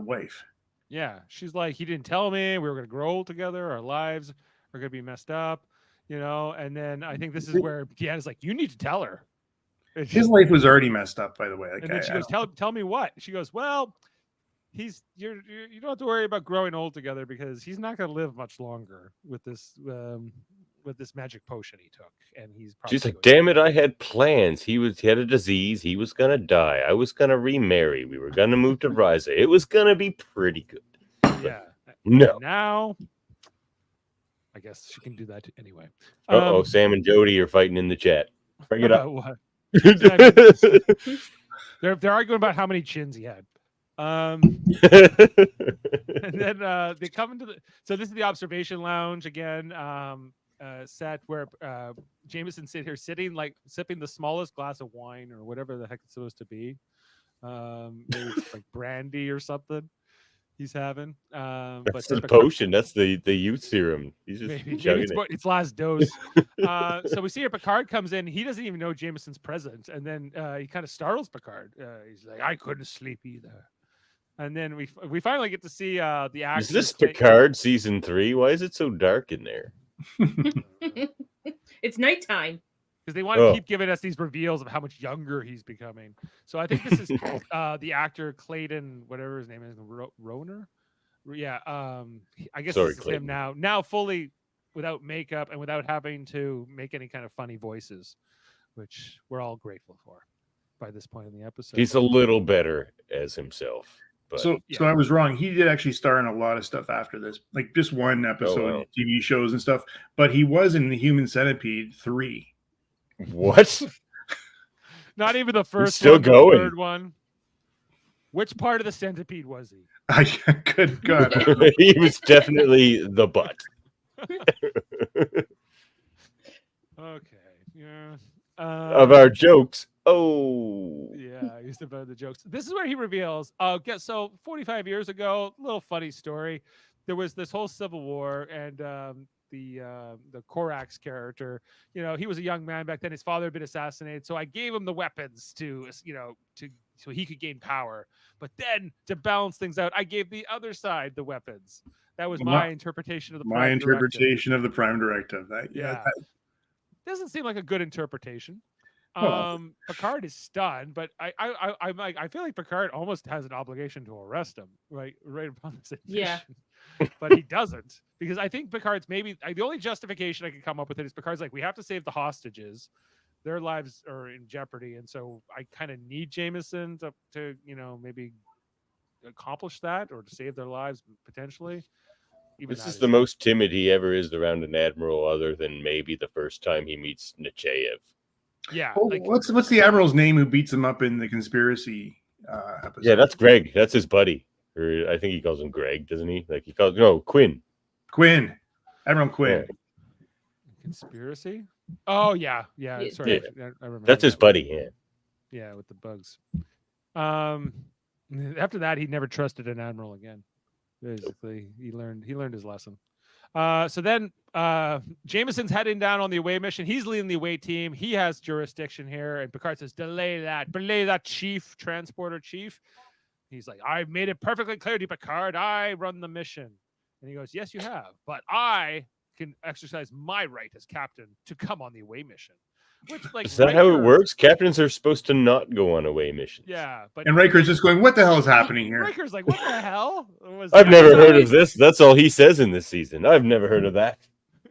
wife. yeah, she's like, he didn't tell me we were going to grow old together, our lives are going to be messed up, and then I think this is where Deanna's like, you need to tell her. His life was already messed up, by the way. Like, and then she goes, tell me what? She goes, well, you don't have to worry about growing old together because he's not going to live much longer with this magic potion he took, and he's probably. She's like, damn it, I had plans. He had a disease. He was gonna die. I was gonna remarry. We were gonna move to Riza. It was gonna be pretty good. Yeah. No. Now, I guess she can do that anyway. Sam and Jody are fighting in the chat. Bring it up. What? They're arguing about how many chins he had. And then they come into so this is the observation lounge again, set where Jameson's sitting like sipping the smallest glass of wine or whatever the heck it's supposed to be. Maybe it's like brandy or something he's having. That's the potion. That's the youth serum. He's just chugging it. It's last dose. So we see here Picard comes in. He doesn't even know Jameson's present, and then he kind of startles Picard. He's like, "I couldn't sleep either." And then we finally get to see the actor. Is this Picard season 3? Why is it so dark in there? It's nighttime. Because they want to keep giving us these reveals of how much younger he's becoming. So I think this is the actor Clayton, whatever his name is, Roner. Yeah, I guess this is him now. Now fully without makeup and without having to make any kind of funny voices, which we're all grateful for by this point in the episode. He's a little better as himself. But, so I was wrong. He did actually star in a lot of stuff after this, like just one episode, TV shows and stuff. But he was in the Human Centipede 3. What? Not even the first. Still one, going. The third one. Which part of the centipede was he? Good God. He was definitely the butt. Okay. Yeah. Of our jokes. Oh. Yeah, he's about the jokes. This is where he reveals. So 45 years ago, little funny story. There was this whole civil war, and the Korax character, he was a young man back then. His father had been assassinated, so I gave him the weapons to so he could gain power. But then to balance things out, I gave the other side the weapons. That was my interpretation of the Prime Directive. That doesn't seem like a good interpretation. Picard is stunned, but I feel like Picard almost has an obligation to arrest him right upon this admission. Yeah. But he doesn't, because I think Picard's maybe the only justification I can come up with is Picard's like, we have to save the hostages, their lives are in jeopardy, and so I kind of need Jameson to maybe accomplish that or to save their lives potentially. This is the most timid he ever is around an admiral, other than maybe the first time he meets Nechayev. Yeah. What's the admiral's name who beats him up in the conspiracy episode? Yeah, that's Greg. That's his buddy. Or I think he calls him Greg, doesn't he? Like he calls Quinn. Admiral Quinn. Yeah. Conspiracy? Oh yeah. Sorry, Yeah. I remember. That's his buddy. Yeah. Yeah, with the bugs. After that, he never trusted an admiral again. Basically, he learned his lesson. So then Jameson's heading down on the away mission. He's leading the away team. He has jurisdiction here, and Picard says, delay that, chief, transporter chief. He's like, I've made it perfectly clear to you, Picard, I run the mission. And he goes, yes, you have, but I can exercise my right as captain to come on the away mission. Which, like, is that how it works? Captains are supposed to not go on away missions. Yeah, but and Riker's just going, what the hell is happening here? Riker's like, what the hell? I've never heard of this. That's all he says in this season. I've never heard of that.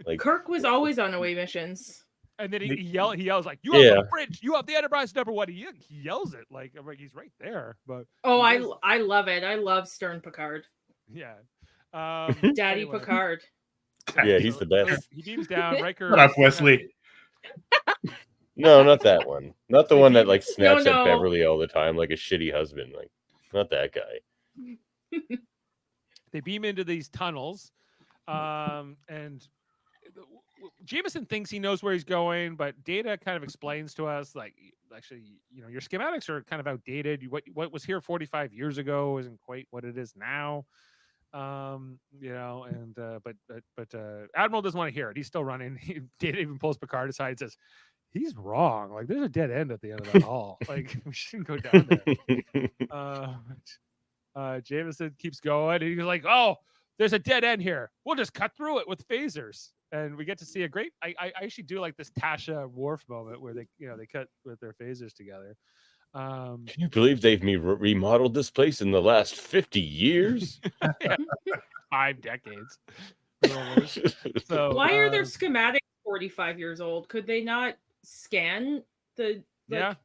Like Kirk was always on away missions. And then he yells like, you have the bridge, you have the Enterprise number one. He yells it like he's right there. But I love it. I love Stern Picard. Yeah. Daddy Picard. Yeah, he's the best. He beams down. Riker. Shut up, Wesley. No, not that one. Not the one that like snaps No. at Beverly all the time like a shitty husband. Like, not that guy. They beam into these tunnels, and Jameson thinks he knows where he's going, but Data kind of explains to us, like, actually, your schematics are kind of outdated. What was here 45 years ago isn't quite what it is now. And but Admiral doesn't want to hear it. He's still running. Data even pulls Picard aside and says, he's wrong. Like, there's a dead end at the end of that hall. Like, we shouldn't go down there. Jameson keeps going. And he's like, oh, there's a dead end here. We'll just cut through it with phasers. And we get to see a great. I actually do like this Tasha Worf moment where they cut with their phasers together. Can you believe they've remodeled this place in the last 50 years? 5 decades. So why are their schematics 45 years old? Could they not scan the? I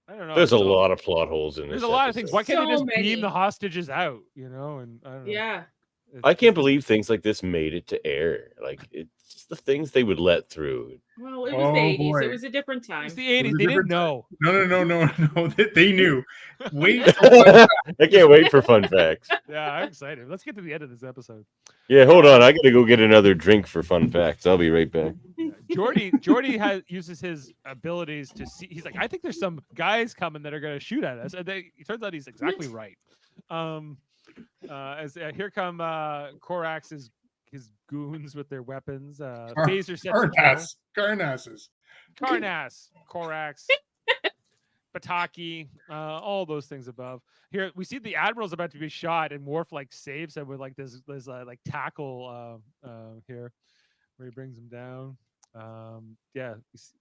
don't know. There's a lot of plot holes in this. There's a lot of things. Why can't they just many. beam the hostages out? And I don't know. Yeah. I can't believe things like this made it to air. Like, it's just the things they would let through. Well, it was the 80s. Boy. It was a different time. It's the 80s. They didn't know. No. They knew. Wait. I can't wait for fun facts. Yeah, I'm excited. Let's get to the end of this episode. Yeah, hold on. I got to go get another drink for fun facts. I'll be right back. Geordi uses his abilities to see. He's like, I think there's some guys coming that are going to shoot at us. And it turns out he's exactly right. Here come Korax's his goons with their weapons. Phaser sets Karnas, Korax, Bataki, all those things above. Here we see the Admiral's about to be shot, and Worf like saves him with like this like tackle here, where he brings him down.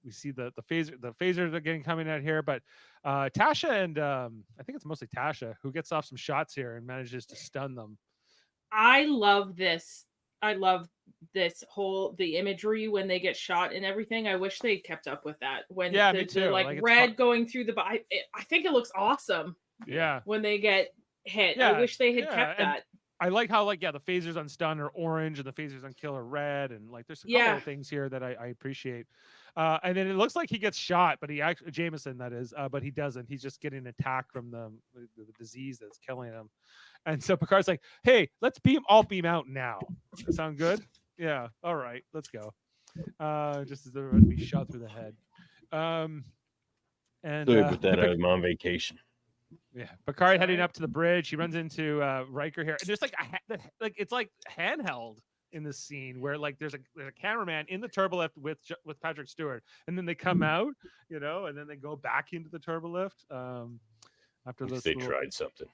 We see the phasers are getting coming out here, but Tasha and I think it's mostly Tasha who gets off some shots here and manages to stun them. I love this. I love the imagery when they get shot and everything. I wish they kept up with that. When me too. Like red going through the body. I think it looks awesome. Yeah. When they get hit. Yeah. I wish they had kept that. I like how the phasers on stun are orange and the phasers on kill are red, and like there's a couple of things here that I appreciate. And then it looks like he gets shot, but he actually Jameson, that is, but he doesn't. He's just getting attacked from the disease that's killing him. And so Picard's like, "Hey, let's all beam out now. That sound good? Yeah. All right, let's go." Just as they're about to be shot through the head. With that, I'm on vacation. Yeah, Picard heading up to the bridge. He runs into Riker here, and there's it's like handheld in this scene where like there's a cameraman in the turbolift with Patrick Stewart, and then they come out, and then they go back into the turbolift. After this, they tried something.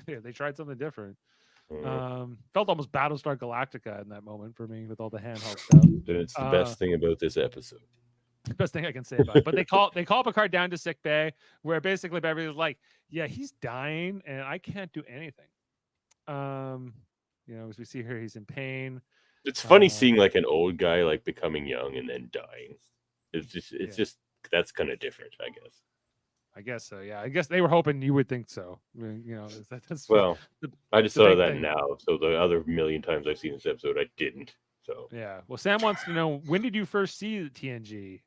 Yeah, they tried something different. Felt almost Battlestar Galactica in that moment for me with all the handheld stuff. It's the best thing about this episode. The best thing I can say about it. But they call Picard down to sick bay, where basically Beverly's like, yeah, he's dying and I can't do anything. As we see here, he's in pain. It's funny seeing like an old guy like becoming young and then dying. It's just that's kind of different, I guess. I guess so. Yeah, I guess they were hoping you would think so. That's I just thought of that now. So the other million times I've seen this episode, I didn't. So yeah. Well, Sam wants to know, when did you first see the TNG?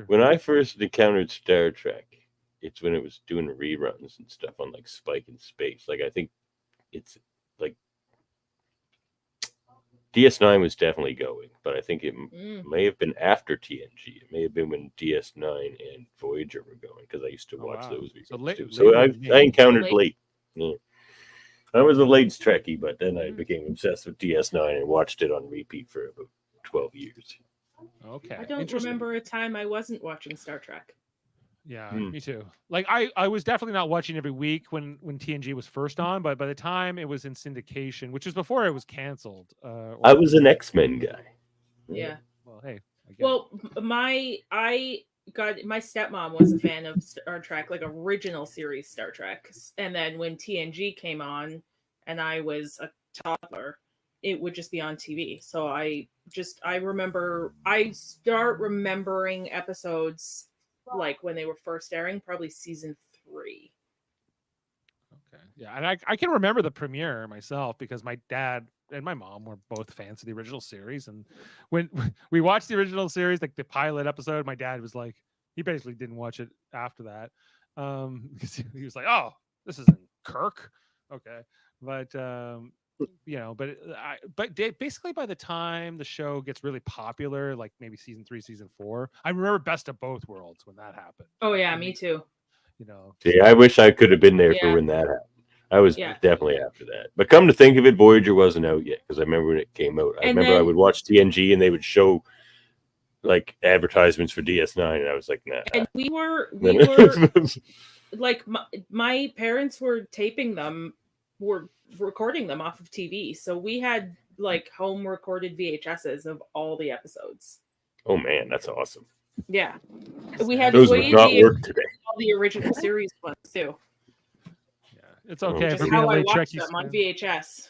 When I first encountered Star Trek, it's when it was doing reruns and stuff on like Spike in Space. Like I think it's like DS9 was definitely going, but I think it may have been after TNG. It may have been when DS9 and Voyager were going, because I used to watch those reruns So I encountered late. Yeah. I was a late Trekkie, but then I became obsessed with DS9 and watched it on repeat for about 12 years. Okay. I don't remember a time I wasn't watching Star Trek. Yeah, me too. Like I was definitely not watching every week when TNG was first on, but by the time it was in syndication, which was before it was canceled. I was an X-Men guy. Yeah. Well, hey. My stepmom was a fan of Star Trek, like original series Star Trek. And then when TNG came on and I was a toddler, it would just be on TV. So I start remembering episodes like when they were first airing, probably season 3. Okay. Yeah. And I can remember the premiere myself because my dad and my mom were both fans of the original series. And when we watched the original series, like the pilot episode, my dad was like, he basically didn't watch it after that. Because he was like, oh, this isn't Kirk. Okay. But basically by the time the show gets really popular, like maybe season 3, season 4, I remember Best of Both Worlds when that happened. Oh yeah, me too. See, I wish I could have been there for Yeah. when that happened. I was Yeah. definitely after that. But come to think of it, Voyager wasn't out yet because I remember when it came out. I And remember I then- would watch TNG and they would show advertisements for DS9, and I was like, nah. And we were like my parents were taping them, were recording them off of TV, so we had home recorded VHSs of all the episodes. Oh man, that's awesome. Yeah, we had Those would not work today. all the original series ones too. Yeah, it's okay. Just for how being a I late watched Trekkie them on fan. VHS.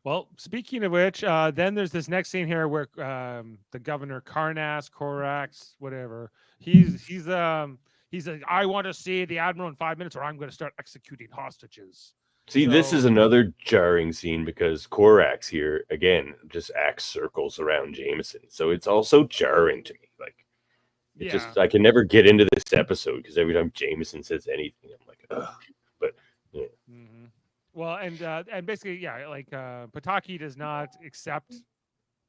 Well, speaking of which, then there's this next scene here where the governor Korax, whatever, he's like, I want to see the admiral in 5 minutes, or I'm going to start executing hostages. See, this So- is another jarring scene because Korax here again just acts circles around Jameson, so it's also jarring to me. It just I can never get into this episode because every time Jameson says anything, I'm like, ugh. But yeah. Mhm. Well, and basically, Pataki does not accept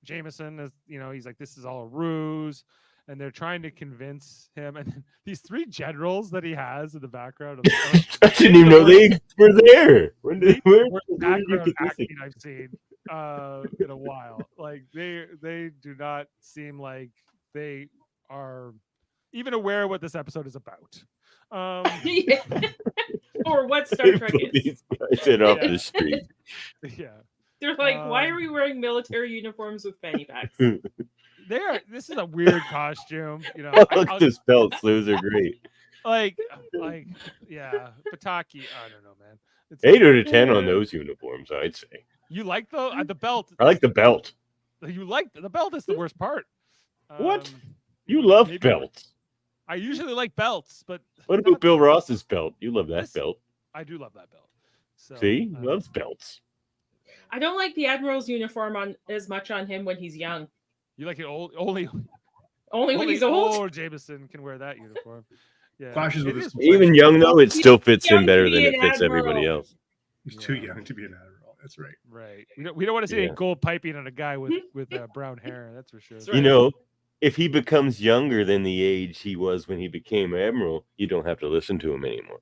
Jameson as he's like, this is all a ruse, and they're trying to convince him. And then these 3 generals that he has in the background. I didn't even know they were there. Where did you background get this acting thing? I've seen in a while. Like they do not seem like they are even aware of what this episode is about. Or what Star Trek Put is. these guys in off Yeah. the street. Yeah. They're like, why are we wearing military uniforms with fanny packs? This is a weird costume, Look at this belts; those are great. Yeah, Pataki. I don't know, man. It's 8 out of 10 on those uniforms, I'd say. You like the belt? I like the belt. You like the belt is the worst part. What? You love maybe- belts. I usually like belts, but What about Bill Ross's belt? You love that belt. I do love that belt. So, See, he loves belts. I don't like the Admiral's uniform as much on him when he's young. You like it only when he's old. Jameson can wear that uniform. Yeah, Clashes with it his is- Even young though, it still fits him young better to than be it an fits everybody admiral. else. He's too young to be an admiral. That's right. Right. We don't want to see any Yeah. gold piping on a guy with brown hair. That's for sure. That's You know, if he becomes younger than the age he was when he became admiral, you don't have to listen to him anymore.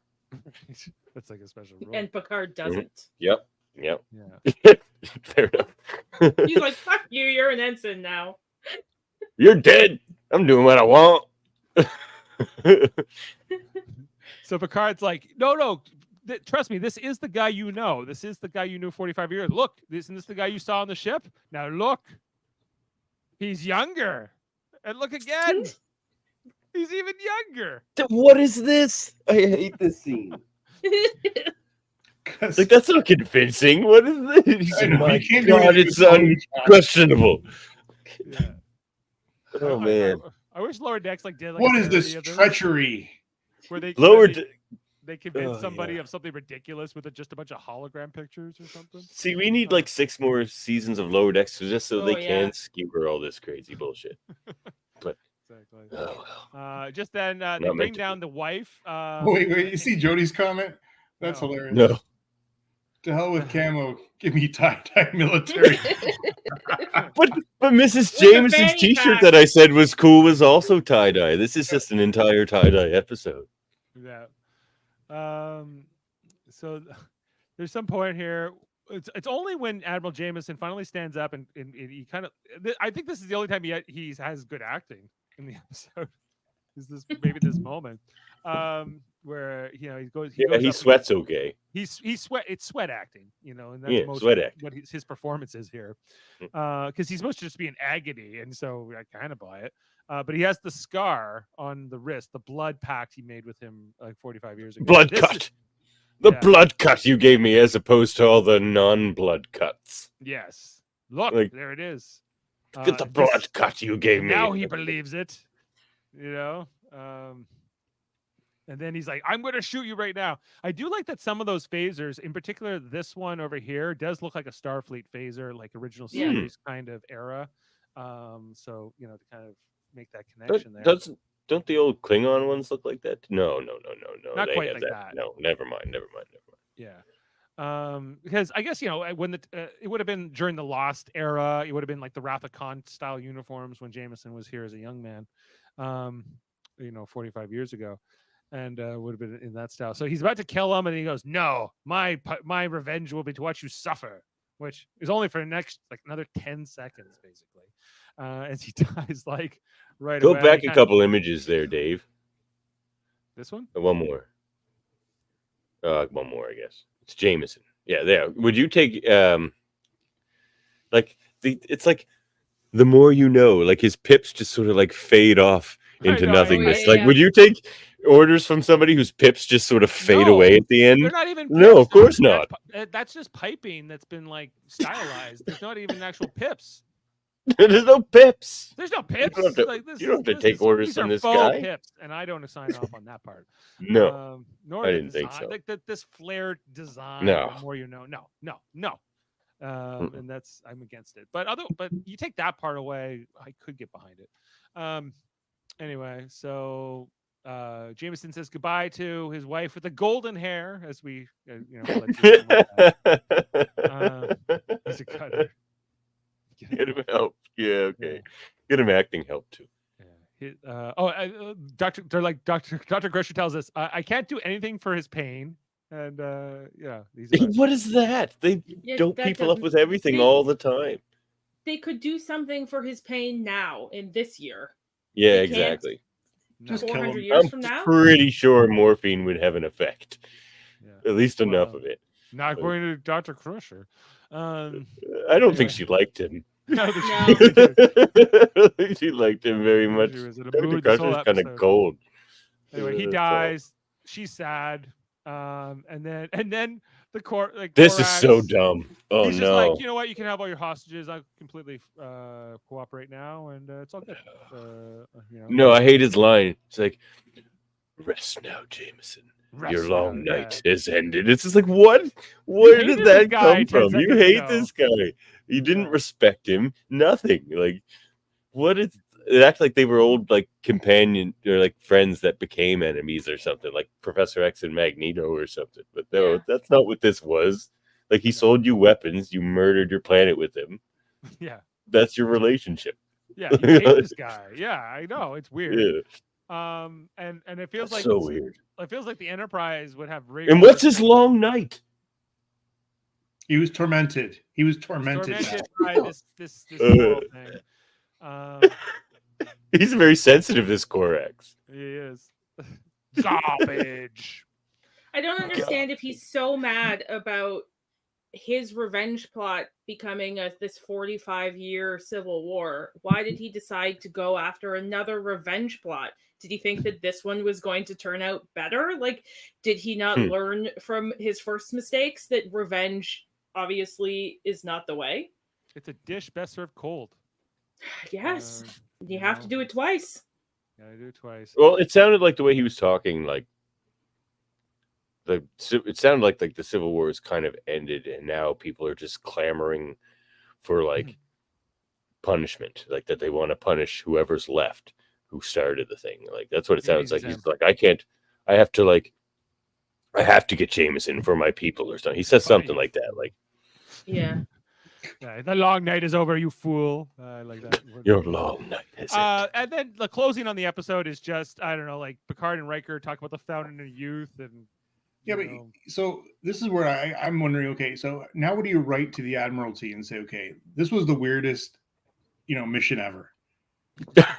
That's like a special rule. And Picard doesn't. Yep. yeah. Fair enough. He's like, fuck you, you're an ensign now. You're dead. I'm doing what I want. So Picard's like, no, trust me, this is the guy you know. This is the guy you knew 45 years. Look, isn't this the guy you saw on the ship? Now look, he's younger. And look again. He's even younger. What is this? I hate this scene. 'Cause- Like, that's not convincing. What is this? I know, My you can't do God, anything it's with Tony Jaa. unquestionable. Yeah. Oh, man. I wish Lower Decks did like What a is this parody of treachery? where they Lower they convince Oh, somebody yeah. of something ridiculous with just a bunch of hologram pictures or something. See, we need like 6 more seasons of Lower Decks just so they Oh, yeah. can skewer all this crazy bullshit. Exactly. Oh, well. Just then they meant bring to down the wife. Wait, you see Jody's comment? That's No. hilarious. No. To hell with camo. Give me tie-dye military. But Mrs. a Jameson's fanny t-shirt pack. that I said was cool was also tie-dye. This is just an entire tie-dye episode. Yeah. So there's some point here. It's only when Admiral Jameson finally stands up and he kind of. I think this is the only time he has good acting in the episode. Is this maybe this moment where he goes. He Yeah, goes he up sweats okay. He sweat. It's sweat acting, and that's Yeah, most sweat acting. what his performance is here, because he's supposed to just be in agony, and so I kind of buy it. But he has the scar on the wrist, the blood pact he made with him like 45 years ago. Blood This cut. is- The yeah. blood cut you gave me as opposed to all the non-blood cuts. Yes, look, Like, there it is. Get the This- blood cut you gave me. Now he believes it, and then he's like, "I'm going to shoot you right now." I do like that some of those phasers, in particular this one over here, does look like a Starfleet phaser, like original Yeah. series kind of era. So to kind of make that connection there. Don't the old Klingon ones look like that? No. Not They quite have like that. No, never mind. Yeah. Because I guess when it would have been during the Lost era, it would have been like the Wrath of Khan style uniforms when Jameson was here as a young man, 45 years ago, and would have been in that style. So he's about to kill him, and he goes, "No, my revenge will be to watch you suffer," which is only for the next another 10 seconds, basically, as he dies right Go away. back a couple images there, Dave. This one? One more. One more, I guess. It's Jameson. Yeah, there. Would you take it's like the more you know, like his pips just sort of like fade off into nothingness. yeah. Would you take orders from somebody whose pips just sort of fade away at the end? They're not even pips. No, of course not. That's just piping that's been stylized. There's not even actual pips. There's no pips. There's no pips. You don't have to take orders from this guy. Pips, and I don't sign off on that part. No, nor I the didn't think design, so. This flared design. No. The more you know. No. And I'm against it. But you take that part away, I could get behind it. Anyway, so Jameson says goodbye to his wife with the golden hair, as we he's a cutter. Get him help. Yeah, okay. Get him acting help too. Dr. Grusher tells us I can't do anything for his pain, and what is that? They dope people up with everything all the time. They could do something for his pain now in this year. Yeah, exactly. Just 400 years from now. I'm pretty sure morphine would have an effect. Yeah. At least enough of it. Not according to Dr. Crusher. I don't think she liked him. No. I don't think she liked him very much. Dr. Crusher's kind of cold. Anyway, he dies. She's sad. And then the court. This is so dumb. Oh he's no! Just you know what? You can have all your hostages. I completely cooperate now, and it's all good. No, I hate his line. It's like, "Rest now, Jameson. Your long night is ended." It's just like, what? Where did that come from? You hate this guy. You didn't respect him. Nothing. What is? It acts like they were old companion or friends that became enemies or something, like Professor X and Magneto or something. But no, that's not what this was. He sold you weapons, you murdered your planet with him. Yeah. That's your relationship. Yeah, you hate this guy. Yeah, I know. It's weird. Yeah. And it feels that's so weird. It feels like the Enterprise would have And what's his long night? He was tormented. By this horrible thing. He's very sensitive, this Korax. He is. Garbage. I don't understand if he's so mad about his revenge plot becoming this 45-year civil war. Why did he decide to go after another revenge plot? Did he think that this one was going to turn out better? Did he not learn from his first mistakes that revenge obviously is not the way? It's a dish best served cold. Yes. You have to do it twice. Gotta do it twice. Well, it sounded like the way he was talking, it sounded like the Civil War is kind of ended, and now people are just clamoring for punishment, that they want to punish whoever's left who started the thing. That's what it sounds like. He's I have to get Jameson for my people or something. He says something like that. Yeah. Yeah, the long night is over, you fool. I like that. Your long night is and then the closing on the episode is just, I don't know, Picard and Riker talk about the founding of youth and so this is where I'm wondering, okay, so now what do you write to the Admiralty and say, okay, this was the weirdest, mission ever. Yeah.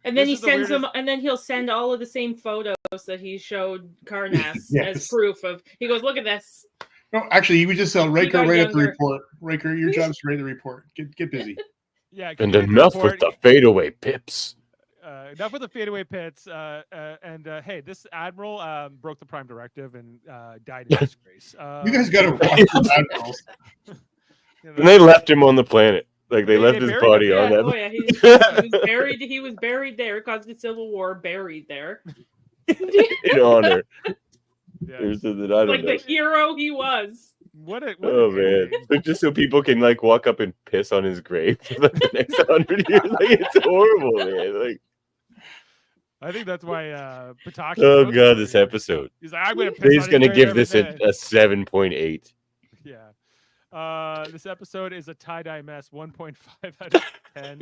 And then he sends them, and then he'll send all of the same photos that he showed Karnas as proof of. He goes, look at this. No, actually, he would just tell Riker, write up the report. Riker, your job's to write the report. Get busy. Yeah. And enough with the fadeaway pips. Enough with the fadeaway pits. Hey, this admiral broke the Prime Directive and died in disgrace. You guys got to watch the admirals. And they left him on the planet. They left his body on that. Oh yeah, he was buried. He was buried there, caused the Civil War. Buried there in honor. Yeah. The hero he was. Oh man! Just so people can walk up and piss on his grave for the next 100 years. It's horrible, man. I think that's why Pataki. Oh wrote god, the this story. episode. He's like, I'm gonna piss He's on gonna his grave give every this day. a 7.8. Yeah. This episode is a tie-dye mess, 1.5 out of 10.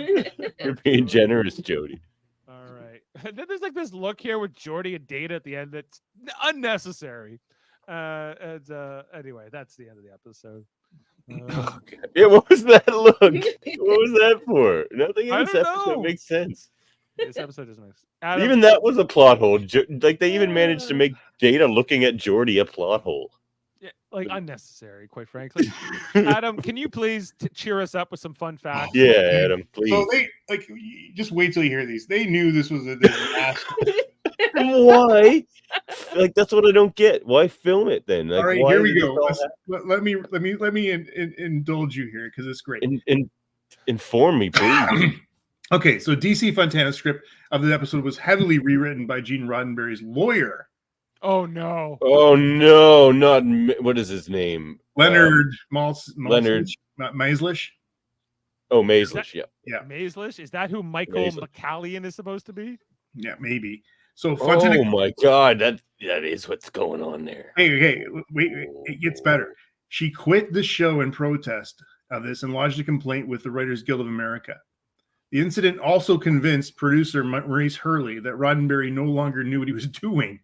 You're being generous, Jody. All right. And then there's like this look here with Jordy and Data at the end that's unnecessary. Anyway, that's the end of the episode. Yeah, what was that look? What was that for? Nothing in I this don't episode know. makes sense. This episode doesn't make sense. Adam, Even that was a plot hole. Like they even managed to make Data looking at Jordy a plot hole. yeah, like unnecessary, quite frankly. Adam, can you please cheer us up with some fun facts? Yeah, Adam, please. So they just wait till you hear these. They knew this was a disaster. Why? Like that's what I don't get. Why film it then? Like, All right, why here we did go. this all Let me indulge you here because it's great. inform me, please. Okay, so DC Fontana's script of the episode was heavily rewritten by Gene Roddenberry's lawyer, Oh no. Oh no, not what is his name? Leonard Leonard. Maislish. Oh, Maislish. Yeah. Yeah. Maislish? Is that who Michael Maislish. McCallion is supposed to be? Yeah, maybe. So Fontana. Oh my God, that is what's going on there. Hey, wait, it gets better. She quit the show in protest of this and lodged a complaint with the Writers Guild of America. The incident also convinced producer Maurice Hurley that Roddenberry no longer knew what he was doing.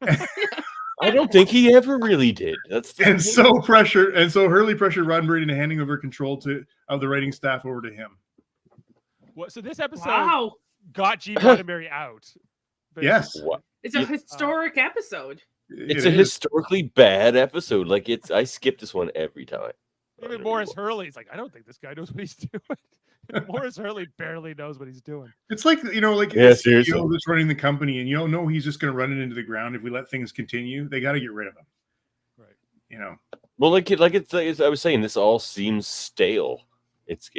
I don't think he ever really did. That's the And thing. so Hurley pressured Roddenberry into handing over control of the writing staff over to him. What? So this episode Wow. got Gene Roddenberry out. Yes. What? It's a historic episode. It's It a is. historically bad episode. Like I skip this one every time. Even Morris Hurley's like, I don't think this guy knows what he's doing. Morris Hurley barely knows what he's doing. It's like, like Yeah, the seriously. CEO that's running the company, and he's just going to run it into the ground if we let things continue. They got to get rid of him. Right. Well, it's I was saying, this all seems stale. It's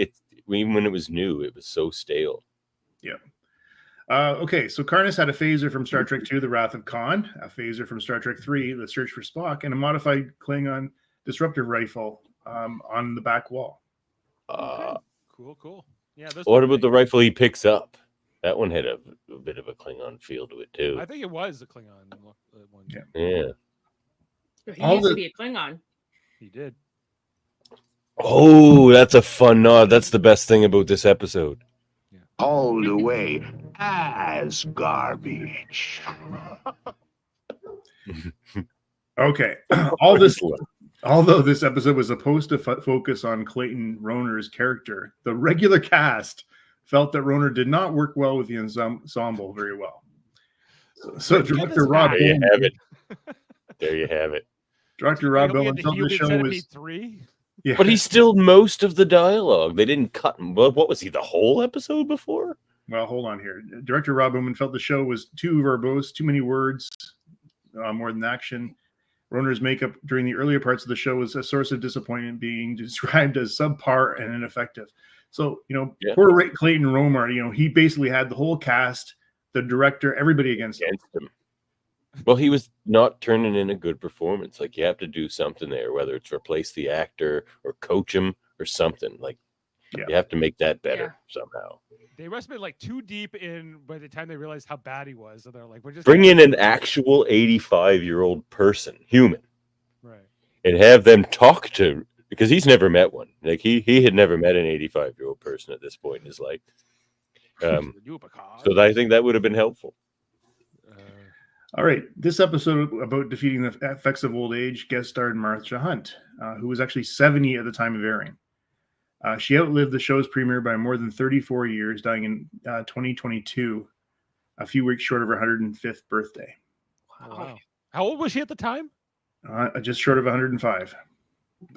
even when it was new, it was so stale. Yeah. Okay, so Karnas had a phaser from Star Trek II, The Wrath of Khan, a phaser from Star Trek III, The Search for Spock, and a modified Klingon disruptive rifle on the back wall. Cool. Yeah. What about the rifle he picks up? That one had a bit of a Klingon feel to it too. I think it was a Klingon one. Yeah. Yeah. He used to be a Klingon. He did. Oh, that's a fun nod. That's the best thing about this episode. Hauled away as garbage. Okay, although this episode was supposed to focus on Clayton Roner's character, the regular cast felt that Roner did not work well with the ensemble very well. So director Rob There you Bowman, have it. There you have it. director Rob Like, we had Bowman the felt the Human show Centipede was 3. yeah. But he's still most of the dialogue. They didn't cut him. What was he, the whole episode before? Well, hold on here. Director Rob Bowman felt the show was too verbose, too many words, more than action. Roner's makeup during the earlier parts of the show was a source of disappointment, being described as subpar and ineffective. So, poor Clayton Romer, he basically had the whole cast, the director, everybody against him. Well, he was not turning in a good performance. Like, you have to do something there, whether it's replace the actor or coach him or something. Like, you have to make that better somehow. They must have been like too deep in by the time they realized how bad he was. So they're like, we're just Bring in an actual 85-year-old person, human, right, and have them talk to, because he's never met one. Like he had never met an 85-year-old person at this point in his life. So I think that would have been helpful. All right. This episode about defeating the effects of old age guest starred Marcia Hunt, who was actually 70 at the time of airing. She outlived the show's premiere by more than 34 years, dying in 2022, a few weeks short of her 105th birthday. Wow. How old was she at the time? Just short of 105.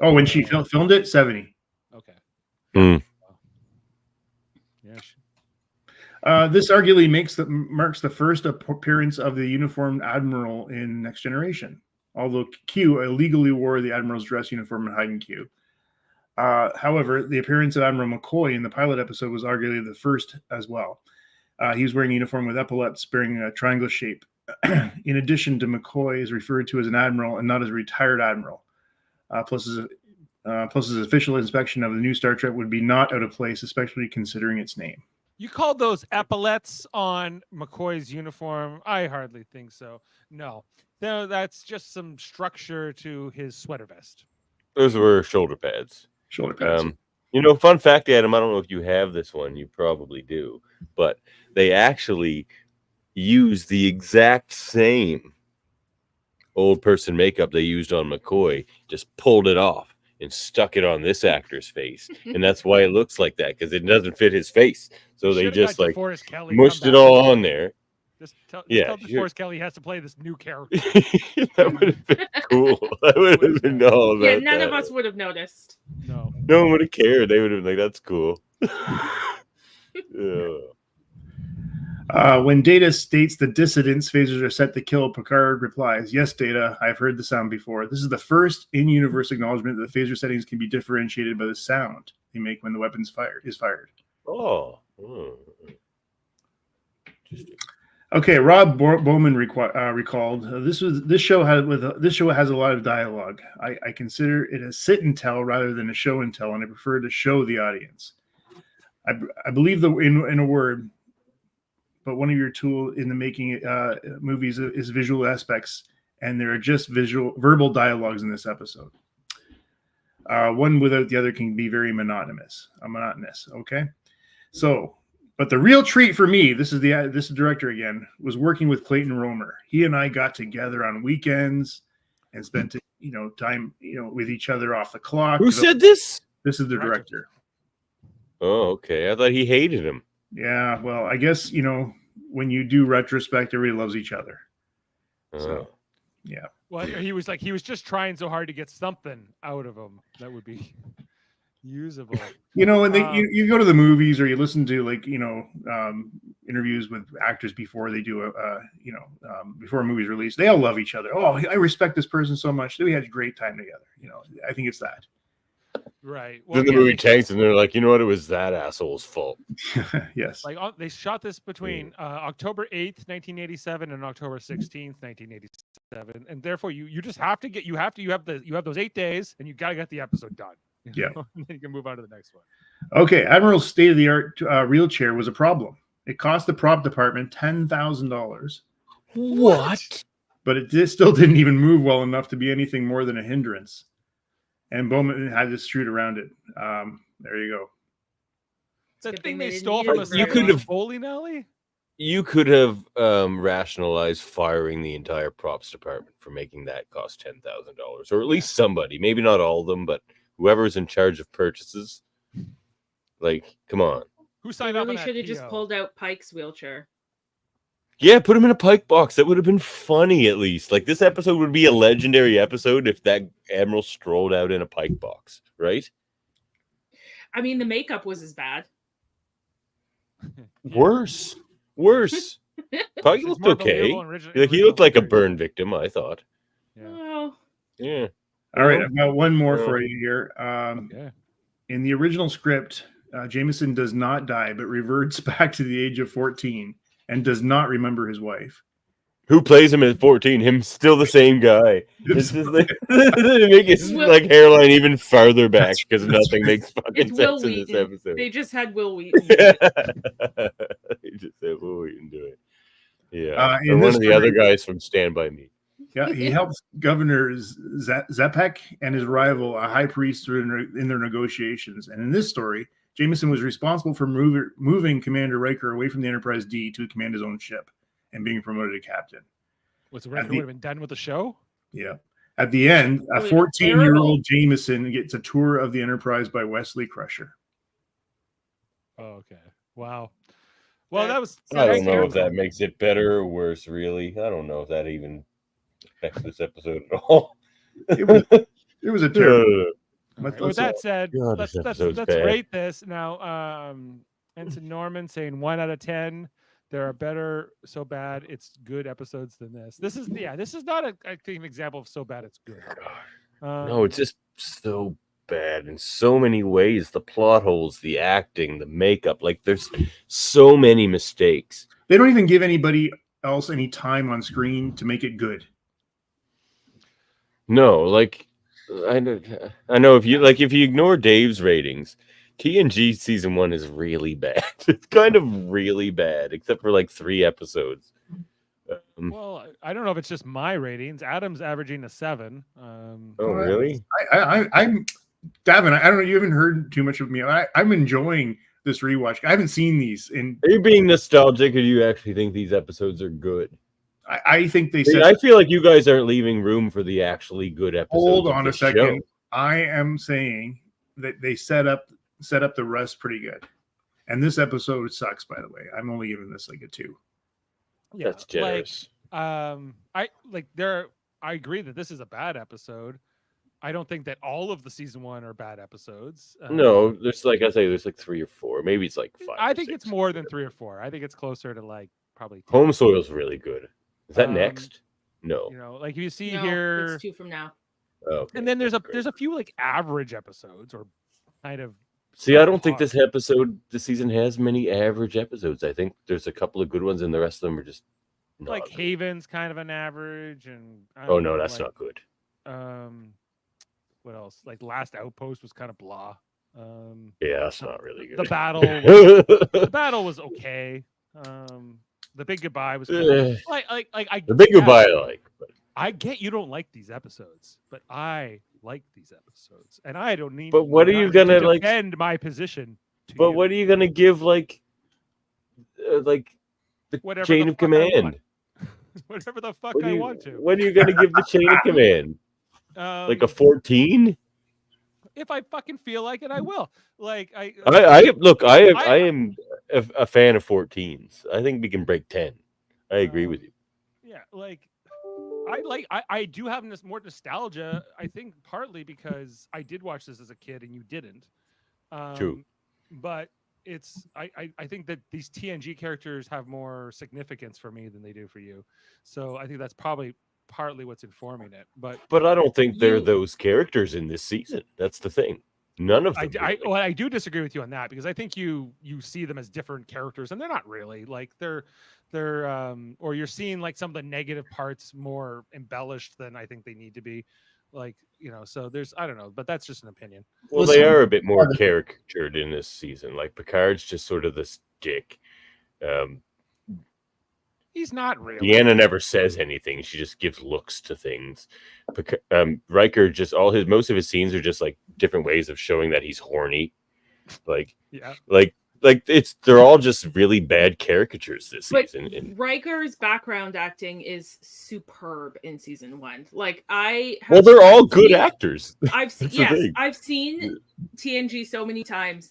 Oh, when she filmed it, 70. Okay. Hmm. Yeah. This arguably marks the first appearance of the uniformed admiral in Next Generation, although Q illegally wore the admiral's dress uniform in Hide and Q. However, the appearance of Admiral McCoy in the pilot episode was arguably the first as well. He was wearing a uniform with epaulets bearing a triangle shape. In addition to McCoy is referred to as an admiral and not as a retired admiral. Plus his official inspection of the new Star Trek would be not out of place, especially considering its name. You called those epaulets on McCoy's uniform? I hardly think so. No, that's just some structure to his sweater vest. Those were shoulder pads. Shoulder pads. Fun fact, Adam, I don't know if you have this one. You probably do. But they actually use the exact same old person makeup they used on McCoy, just pulled it off and stuck it on this actor's face. And that's why it looks like that, because it doesn't fit his face. So they just like mushed it all on there. Just tell DeForest Kelly has to play this new character. That would have been cool. That would have been all about Yeah, none that. of us would have noticed. No one would have cared. They would have been like, that's cool. When Data states the dissidents phasers are set to kill, Picard replies, "Yes, Data, I've heard the sound before. This is the first in-universe acknowledgement that the phaser settings can be differentiated by the sound they make when the weapon's is fired." Oh. Okay, Rob Bowman recalled this show has a lot of dialogue. I consider it a sit and tell rather than a show and tell, and I prefer to show the audience. I believe in a word, but one of your tools in the making movies is visual aspects, and there are just verbal dialogues in this episode. One without the other can be very monotonous. Okay, so. But the real treat for me, this is the director again, was working with Clayton Romer. He and I got together on weekends and spent time with each other off the clock. Who said this? This is the director. Oh, okay. I thought he hated him. Yeah, well, I guess when you do retrospect, everybody loves each other. So, yeah. Well, he was just trying so hard to get something out of him that would be usable. And you go to the movies or you listen to interviews with actors before they do before a movie's released. They all love each other. Oh, I respect this person so much. We had a great time together. I think it's that. Right. Well, then the movie tanks, and they're like, you know what? It was that asshole's fault. Yes. Like they shot this between October 8th, 1987, and October 16th, 1987, and therefore you just have to you have those 8 days, and you gotta get the episode done. Yeah. And then you can move on to the next one. Okay, Admiral's state-of-the-art wheelchair was a problem. It cost the prop department $10,000. What? But it still didn't even move well enough to be anything more than a hindrance. And Bowman had to shoot around it. There you go. That thing they stole from us. You could have bowling alley. You could have rationalized firing the entire props department for making that cost $10,000, or at least somebody. Maybe not all of them, but whoever's in charge of purchases. Like, come on. Who signed up? We should have just pulled out Pike's wheelchair. Yeah, put him in a Pike box. That would have been funny, at least. Like, this episode would be a legendary episode if that Admiral strolled out in a Pike box, right? I mean, the makeup was as bad. Worse. Pike looked okay. He looked like a burn victim, I thought. Yeah. Oh. Yeah. All right, I've got one more for you here. In the original script, Jameson does not die, but reverts back to the age of 14 and does not remember his wife. Who plays him at 14? Him still the same guy. It's just like, they make his hairline even farther back because nothing makes fucking sense in this episode. They just had Will Wheaton. They just had Will Wheaton do it. Yeah. And one of the other guys from Stand By Me. Yeah, he helps Governor Zepek and his rival, a high priest, in their negotiations. And in this story, Jameson was responsible for moving Commander Riker away from the Enterprise D to command his own ship and being promoted to captain. What's Riker would have been done with the show? Yeah. At the end, a 14-year-old Jameson gets a tour of the Enterprise by Wesley Crusher. Oh, okay. Wow. Well, that was. I don't know if that makes it better or worse, really. I don't know if that even affects this episode at all. It was a terrible. Right. With that said, let's rate this now. Ensign Norman saying 1 out of 10. There are better so bad it's good episodes than this. This is not I think an example of so bad it's good. No, it's just so bad in so many ways. The plot holes, the acting, the makeup, like there's so many mistakes. They don't even give anybody else any time on screen to make it good. No, like I know if you ignore Dave's ratings, TNG season 1 is really bad. It's kind of really bad, except for like 3 episodes. Well, I don't know if it's just my ratings. Adam's averaging a 7. Oh, really? I'm Davin. I don't know. You haven't heard too much of me. I'm enjoying this rewatch. I haven't seen these, and Are you being nostalgic, or do you actually think these episodes are good? I think they See, said. I feel like you guys aren't leaving room for the actually good episodes. Hold of on the a second. show. I am saying that they set up the rest pretty good, and this episode sucks. By the way, I'm only giving this like a 2. Yeah, That's generous. I agree that this is a bad episode. I don't think that all of the season 1 are bad episodes. No, there's like I say, there's like 3 or 4. Maybe it's like 5. I or think 6. it's more than 3 or 4. I think it's closer to like probably 10. Home Soil's really good. Is that next? No. You know, like if you see No, here, it's 2 from now. Oh, okay. and then there's Great. a few like average episodes or kind of. See, I don't think this season has many average episodes. I think there's a couple of good ones, and the rest of them are just not like good. Haven's kind of an average, and I Oh don't no, know, that's like, not good. What else? Like Last Outpost was kind of blah. Yeah, that's not really good. The battle was okay. The Big Goodbye was kind of, The Big Goodbye, I like. But I get you don't like these episodes, but I like these episodes, and I don't need. But what are you gonna like? Defend my position. But what are you gonna give like the Whatever chain the of fuck I command? want. Whatever the fuck What I are you- want to. What are you gonna give the chain of command? Like a 14? If I fucking feel like it, I will. Like I am a fan of 14s. I think we can break 10. I agree with you. Yeah, like I do have this more nostalgia. I think partly because I did watch this as a kid and you didn't. True. But it's I think that these TNG characters have more significance for me than they do for you. So I think that's probably partly what's informing it. But I don't think they're those characters in this season. That's the thing. None of them. I do disagree with you on that because I think you see them as different characters and they're not really like they're or you're seeing like some of the negative parts more embellished than I think they need to be. Like, you know, so there's I don't know, but that's just an opinion. Well, they are a bit more caricatured in this season. Like Picard's just sort of this dick. He's not really. Deanna never says anything. She just gives looks to things. Riker most of his scenes are just like different ways of showing that he's horny. Like, yeah. Like they're all just really bad caricatures this season. And Riker's background acting is superb in season 1. Like they're all good actors. I've seen TNG so many times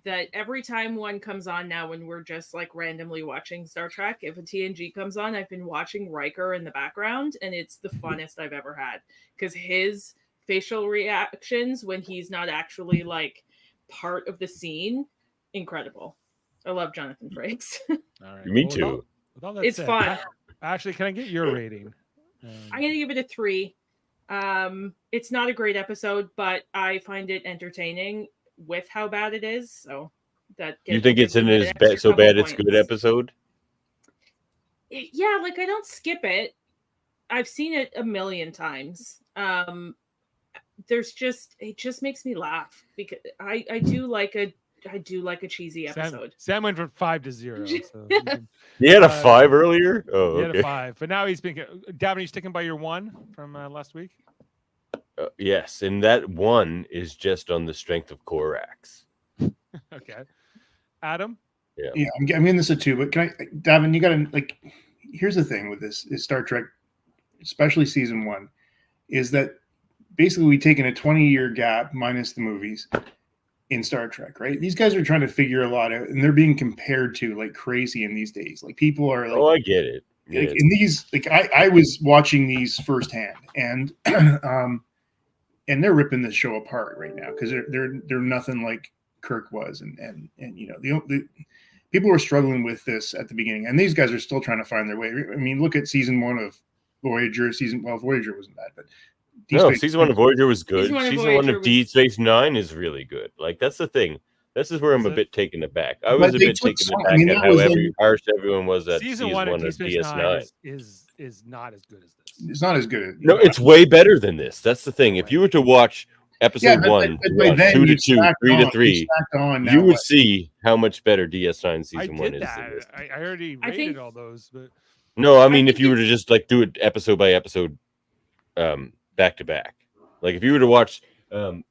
that every time one comes on now when we're just like randomly watching Star Trek, if a TNG comes on, I've been watching Riker in the background and it's the funnest I've ever had because his facial reactions when he's not actually like part of the scene, incredible. I love Jonathan Frakes. All right. Me too. It's fun. Actually, can I get your rating? I'm gonna give it a 3. It's not a great episode, but I find it entertaining with how bad it is. So that you think it's in as bad so bad it's good episode? Yeah, like I don't skip it. I've seen it a million times. It just makes me laugh because I do like a cheesy episode. Sam went from 5 to 0. So he had a 5 earlier. Oh, he had a 5, but now he's been. Davin, you sticking by your 1 from last week? Yes, and that 1 is just on the strength of Korax. Okay, Adam. Yeah, I'm giving this a 2. But can I, Davin? You got to like. Here's the thing with this is Star Trek, especially season 1, is that basically we've taken a 20-year gap minus the movies in Star Trek, right? These guys are trying to figure a lot out, and they're being compared to like crazy in these days. Like people are like, oh, I get it. Like in these, like I was watching these firsthand, and and they're ripping this show apart right now because they're nothing like Kirk was, and you know the people were struggling with this at the beginning, and these guys are still trying to find their way. I mean, look at season 1 of Voyager. Voyager wasn't bad, but season 1 of Voyager was good. Season 1 of Deep Space Nine is really good. Like that's the thing. This is where I'm a bit taken aback. I was a bit taken aback at how harsh everyone was at season 1 of DS9 is not as good as this. It's not as good. No, it's way better than this. That's the thing. If you were to watch episode but 1, by then 2 to you've 2, stacked 3 to on- 3, you've stacked on now you would what? see how much better DS9 I season 1 did is than that. this. I already I rated think- all those, but No, I mean think if you were to it's- just like do it episode by episode, back to back. Like if you were to watch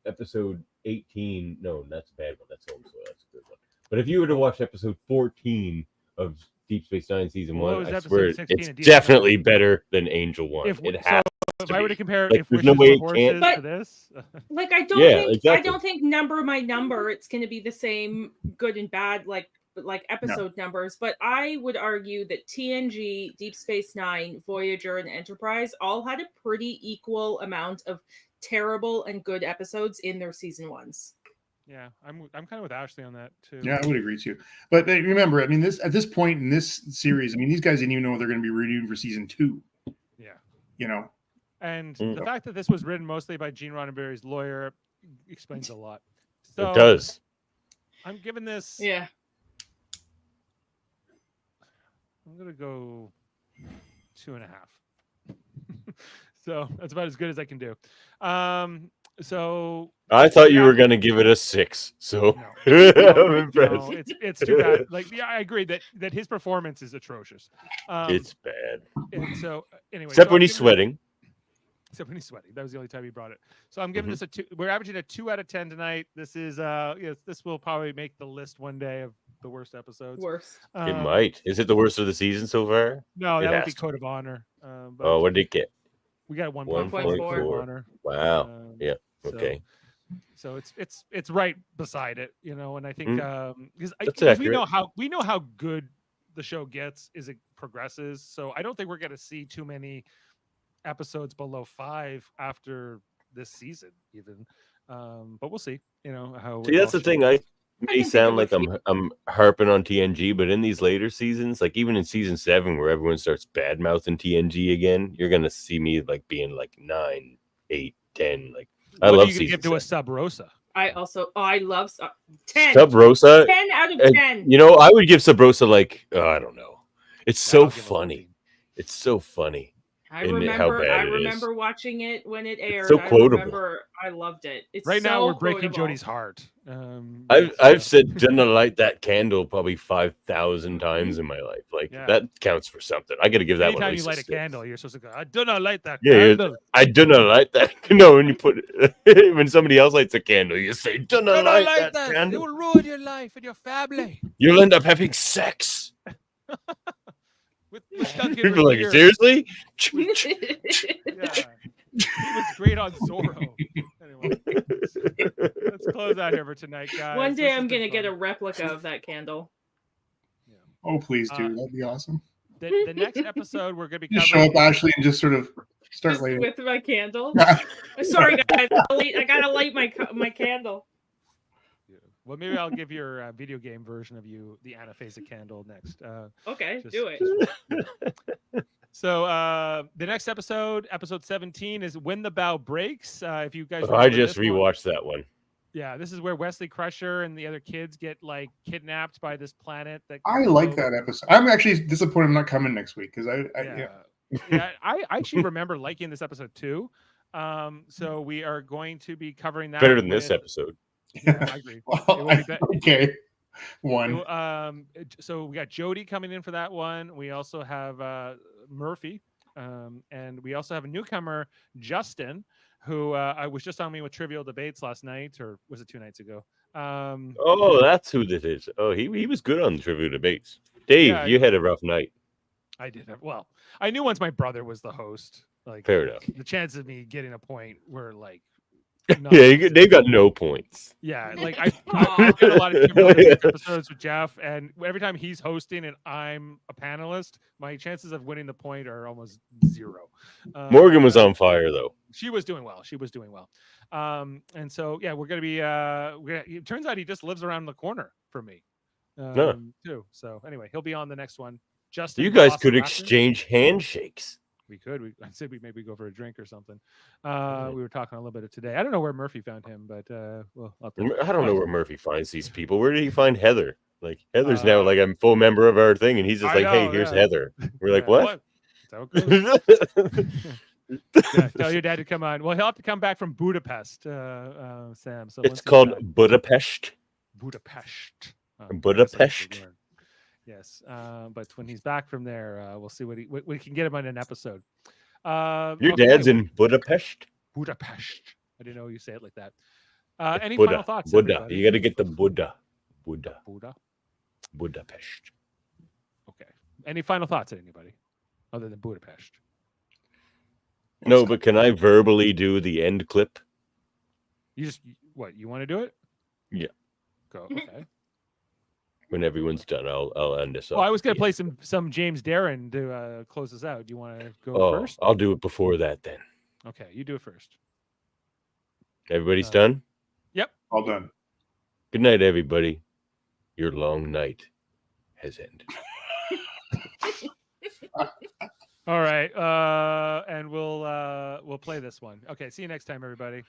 episode 18, no, that's a bad one. That's Home Soil. That's a good one. But if you were to watch episode 14 of Deep Space Nine season What 1, was I episode swear 16 it's of DS9? definitely better than Angel 1. if It so, has if to I were to be. compare Like, if there's Wishes no way were it horses can't- to this, Like I don't Yeah, think I exactly. don't think number by number it's going to be the same good and bad like episode numbers, but I would argue that TNG, Deep Space Nine, Voyager, and Enterprise all had a pretty equal amount of terrible and good episodes in their season ones. yeah, I'm kind of with Ashley on that too. Yeah, I would agree too. But remember, I mean, at this point in this series, I mean, these guys didn't even know they're going to be renewed for season 2. Yeah. You know, And Mm. the fact that this was written mostly by Gene Roddenberry's lawyer explains a lot. So It does. I'm giving this. Yeah. I'm gonna go 2.5. So that's about as good as I can do. So I thought you yeah. were gonna give it a 6. So No. I'm impressed. no, it's too bad. Like, yeah, I agree that his performance is atrocious. It's bad. And so anyway, Except so when I'm he's giving it- sweating. Except when he's sweating. That was the only time he brought it. So I'm giving Mhm. this a 2. We're averaging a 2 out of 10 tonight. This is this will probably make the list one day of the worst episodes. Worse. It might. Is it the worst of the season so far? No, It that would has be to. Code of Honor. But Oh, what did it get? we got 1.4. 1.4 Code of Honor. Wow. Yeah. Okay. So it's right beside it, you know, and I think because That's we know accurate. how good the show gets as it progresses. So I don't think we're going to see too many episodes below 5 after this season, even. But we'll see. You know how. See, that's the thing. I may can sound think like of a I'm harping on TNG, but in these later seasons, like even in season 7, where everyone starts bad mouthing TNG again, you're gonna see me like being like 9, 8, 10. Like I What love are you gonna season give to a 7. Sub Rosa? I love 10. Sub Rosa. 10 out of and, 10. You know, I would give Sub Rosa like I don't know. It's Yeah, so I'll give it a funny. 14. It's so funny. I and how remember. bad I it is. remember watching it when it aired. so I quotable. remember. I loved it. It's Right now, so we're breaking quotable. Jodie's heart. I've said "Didn't light that candle" probably 5,000 times in my life. Like Yeah. that counts for something. I got to give that one. Anytime At you least light a 6. candle, you're supposed to go. I do not light that Yeah, candle. I do not light that. No, when you put it, when somebody else lights a candle, you say, "Do Do not not light light that It candle." will ruin your life and your family. You'll end up having sex. With Duncan People are like, Regeer. seriously? Yeah. He was great on Zorro. Anyway, let's close out here for tonight, guys. One This day has I'm been gonna get a fun. replica of that candle. oh please do. Uh, That'd be awesome. The next episode we're going to be Just show covering. up, Ashley, and just sort of start Just lighting. with my candle. Sorry, guys. I gotta light my candle. Well, maybe I'll give your video game version of you the anaphasic candle next. Okay, Just- do it. So the next episode 17, is When the Bow Breaks. If you guys, I remember just this one. rewatched that one. Yeah, this is where Wesley Crusher and the other kids get like kidnapped by this planet. That I like that episode. I'm actually disappointed I'm not coming next week because I actually remember liking this episode too. So we are going to be covering that. Better than this with- episode. Yeah, I agree. It Well, will be be- okay. One. So we got Jody coming in for that one. We also have Murphy, and we also have a newcomer, Justin, who I was just on me with Trivial Debates last night, or was it 2 nights ago? Oh, that's who this is. Oh, he was good on the trivia debates. Dave, Yeah, you had a rough night. I did. Well, I knew once my brother was the host, like Fair enough. the chances of me getting a point were like, Yeah, they've got no points. yeah, like I've got a lot of Trivial Debates episodes with Jeff, and every time he's hosting and I'm a panelist, my chances of winning the point are almost 0. Morgan was on fire though. She was doing well. And so yeah, we're gonna be. It turns out he just lives around the corner from me, too. So anyway, he'll be on the next one. Justin, You guys Velociraptor. could exchange handshakes. We could. I said we maybe go for a drink or something. We were talking a little bit of today. I don't know where Murphy found him, but well, I'll have to- I don't know where Murphy finds these people. Where did he find Heather? Like Heather's now like a full member of our thing, and he's just I like, "Hey, know, here's yeah. Heather." We're like, Yeah, "What?" That's how it goes. Yeah, tell your dad to come on. Well, he'll have to come back from Budapest, Sam. So once It's he's called back- Budapest. Budapest. Budapest. Yes, but when he's back from there, we'll see what we can get him on an episode. Your okay, dad's in Budapest. Budapest. I didn't know you say it like that. It's Any Buddha. final thoughts? Buddha. everybody? You got to get the Buddha. Buddha. Budapest. Okay. Any final thoughts, anybody, other than Budapest? No, but can I verbally do the end clip? You just what? You want to do it? Yeah. Go. Okay. When everyone's done, I'll end this off. Well, I was going to Yeah. play some James Darren to close us out. Do you want to go Oh, first? I'll do it before that then. Okay, you do it first. Everybody's done? All done. Good night, everybody. Your long night has ended. All right, and we'll play this one. Okay, see you next time, everybody.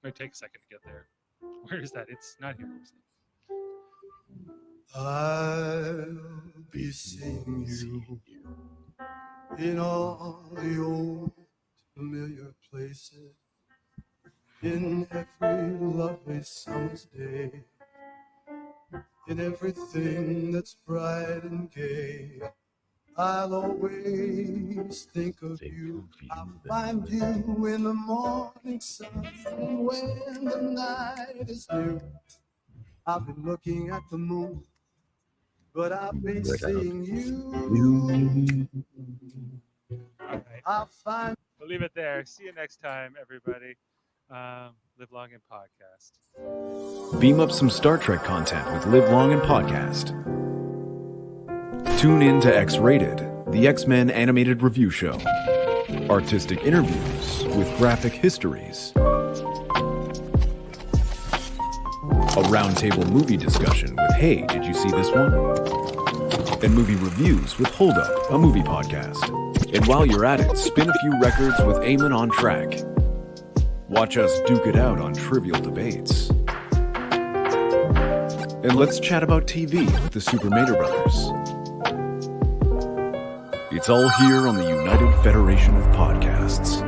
Might take a second to get there. Where is that? It's not here. I'll be seeing you in all the old familiar places, in every lovely summer's day, in everything that's bright and gay. I'll always think of you. I'll find you in the morning sun when the night is new. I'll be looking at the moon, but I'll be seeing you. All right, I'll find. we'll leave it there. See you next time, everybody. Live long and podcast. Beam up some Star Trek content with Live Long and Podcast. Tune in to X-Rated, the X-Men animated review show. Artistic interviews with graphic histories. A roundtable movie discussion with Hey, did you see this one? And movie reviews with Hold Up, a movie podcast. And while you're at it, spin a few records with Eamon on Track. Watch us duke it out on trivial debates. And let's chat about TV with the Super Mater Brothers. It's all here on the United Federation of Podcasts.